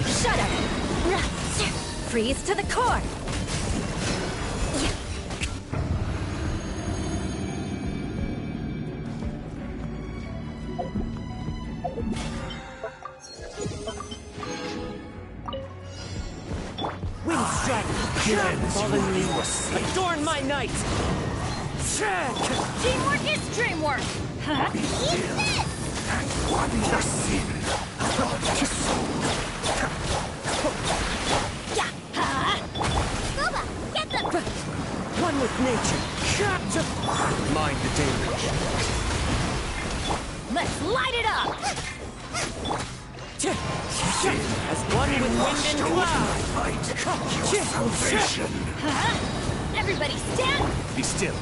Shudder. Freeze to the core. Wind strike! Fallen leaves, adorn my night! Teamwork is dreamwork. Eat this. One more sin! Yeah. Scuba, get them. One with nature! Mind the damage! Let's light it up. As one with wind and cloud! Your salvation! Everybody stand. Be still!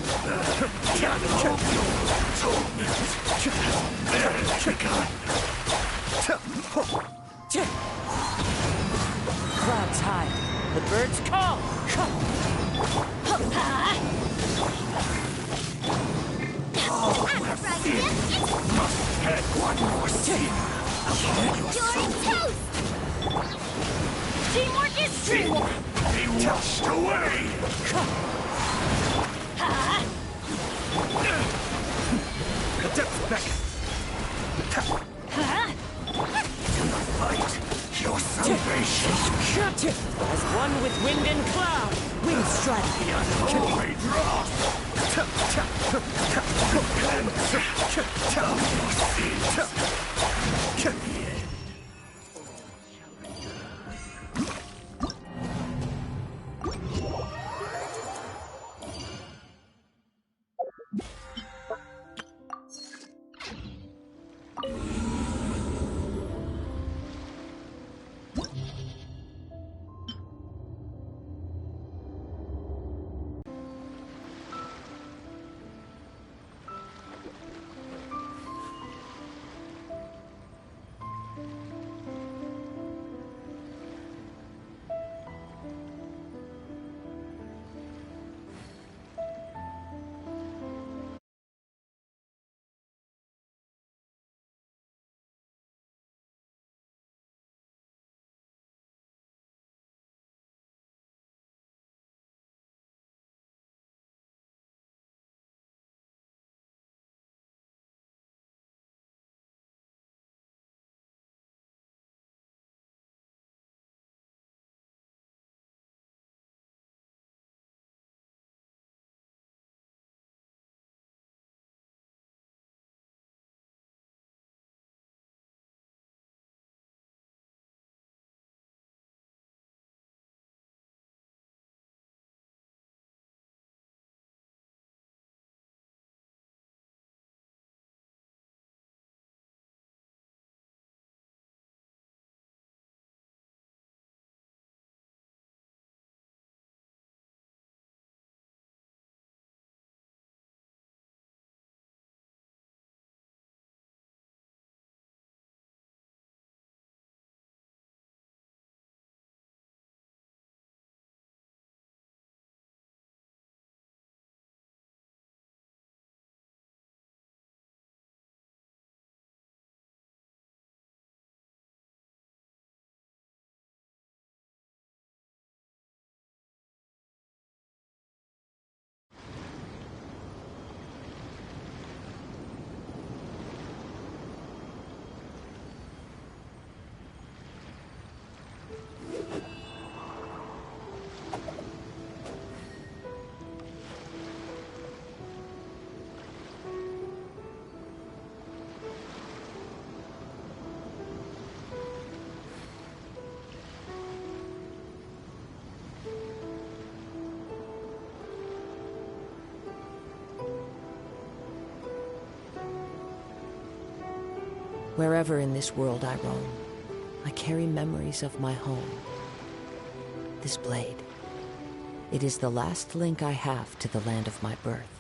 Clouds high, the birds call! Must head one more sin upon your You're soul! toast. Teamwork is dreamwork. Be washed away! The depths beckon! Fight your salvation! As one with wind and cloud! Wind strike! The unholy wrath! Repent of your sins! Wherever in this world I roam, I carry memories of my home. This blade, it is the last link I have to the land of my birth.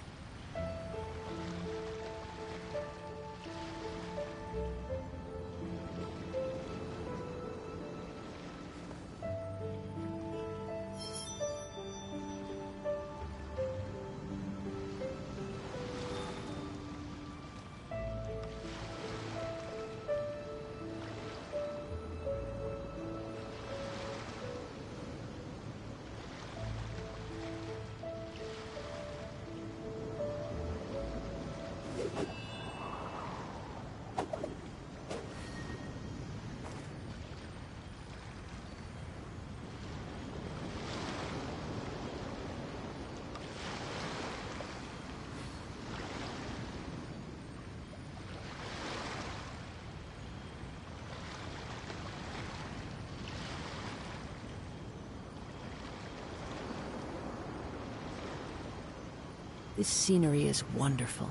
This scenery is wonderful.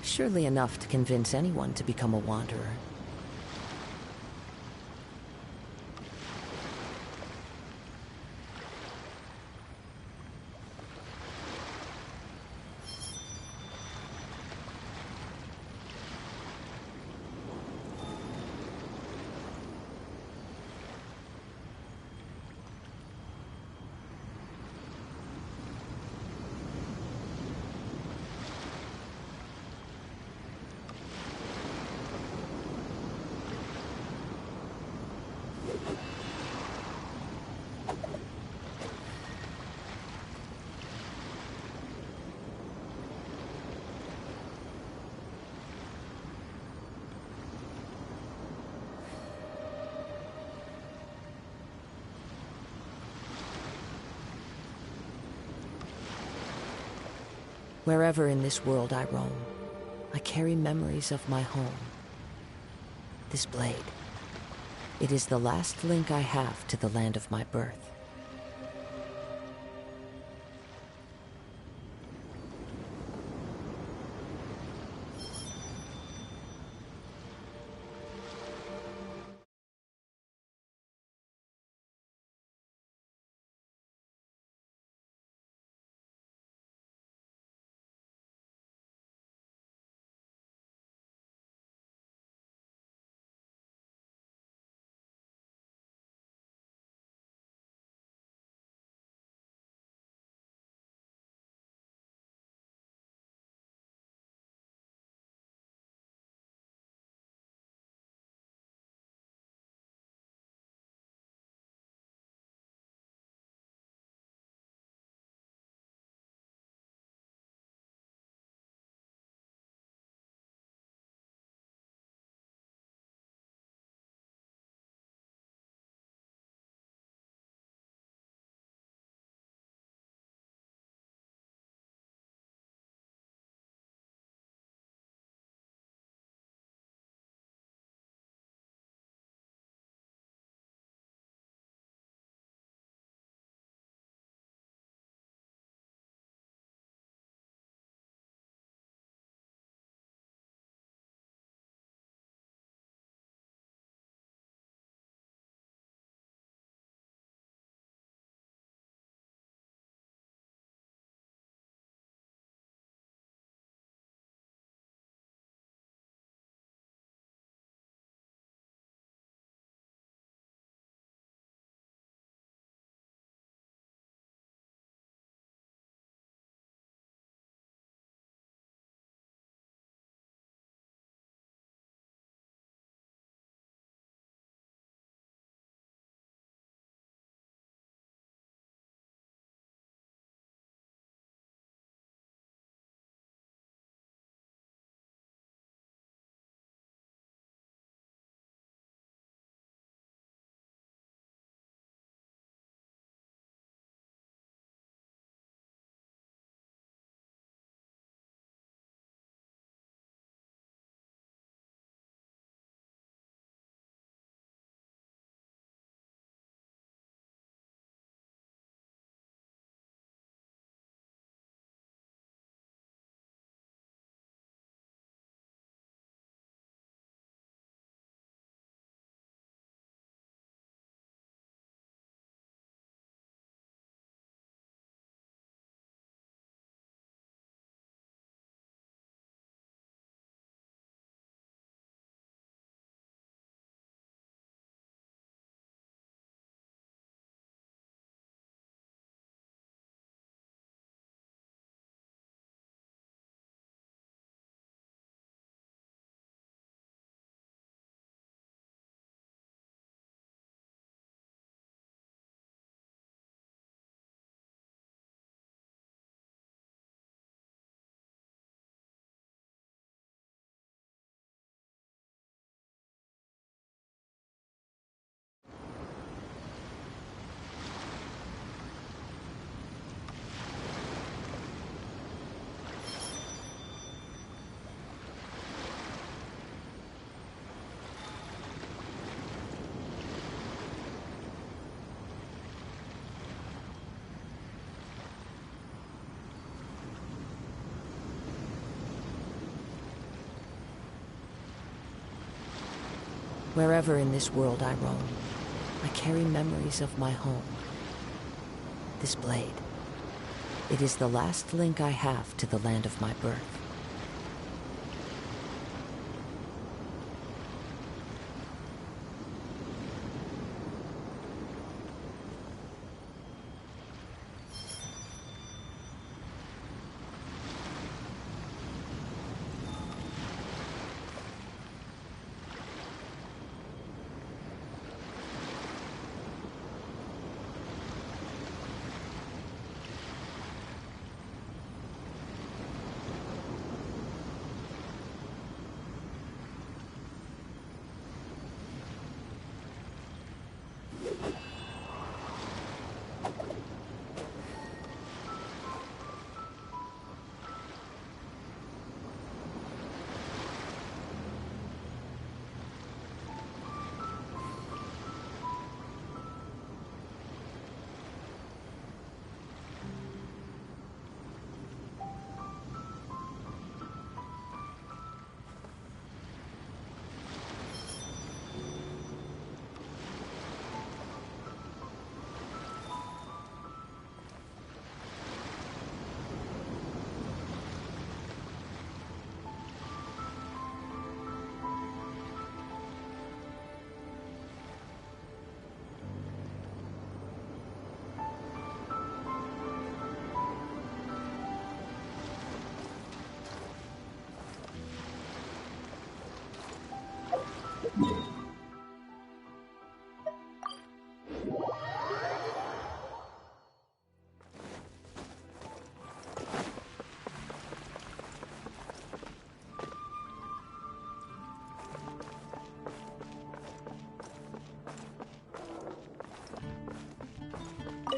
Surely enough to convince anyone to become a wanderer. Wherever in this world I roam, I carry memories of my home. This blade, it is the last link I have to the land of my birth. Wherever in this world I roam, I carry memories of my home. This blade, it is the last link I have to the land of my birth.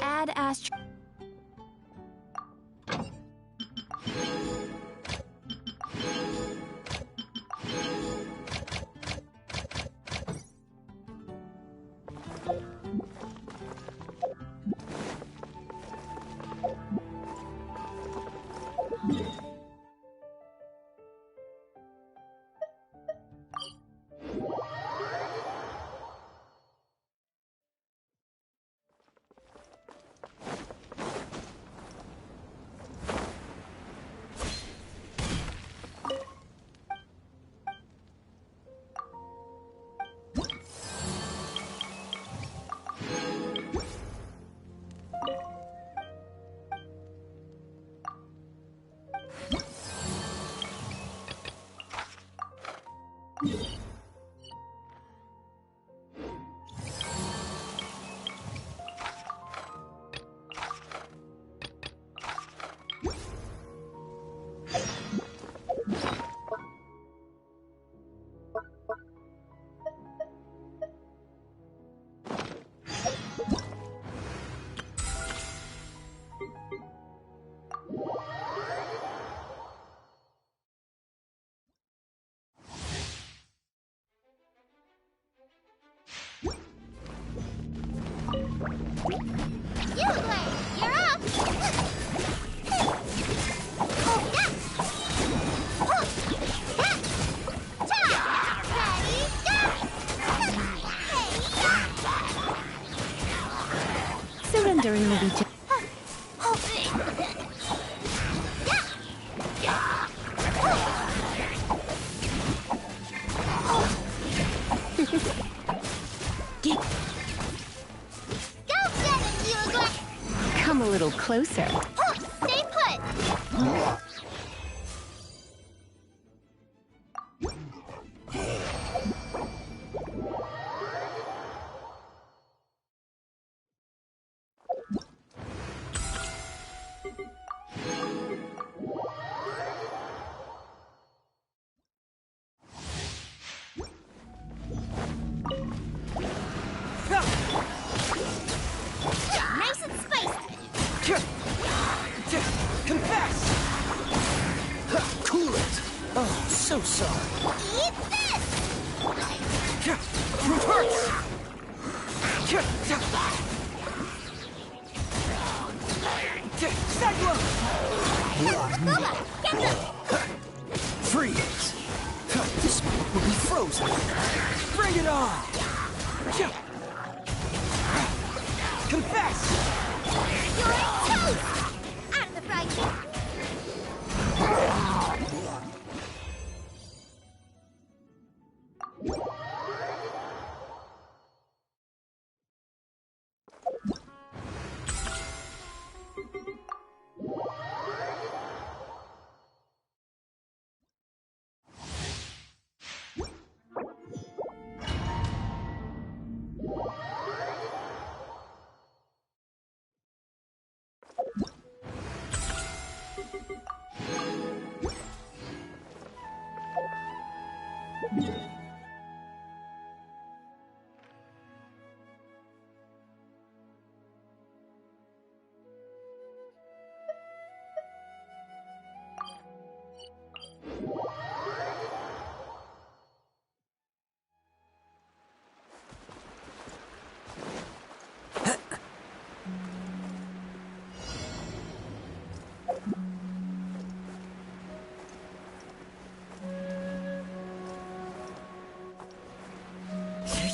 Add Astro. Surrendering will be just... Come a little closer. Stay put! Nice and spicy! Confess! Cool it! Oh, so sorry. Eat this! Fruit hurts! Cyclone! Kazuha, get them! Freeze! This will be frozen! Freeze! Bring it on! Confess! You're in toast! Out of the frying pan!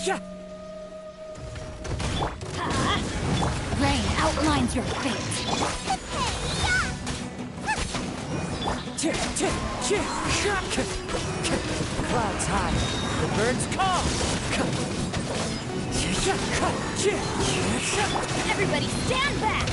Yeah. Rain outlines your fate. Clouds high, the birds call. Everybody stand back!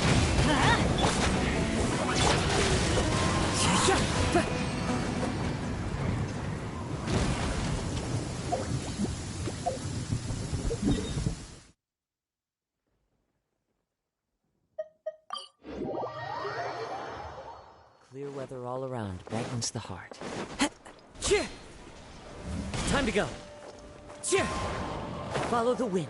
Clear weather all around brightens the heart. Time to go. Follow the wind.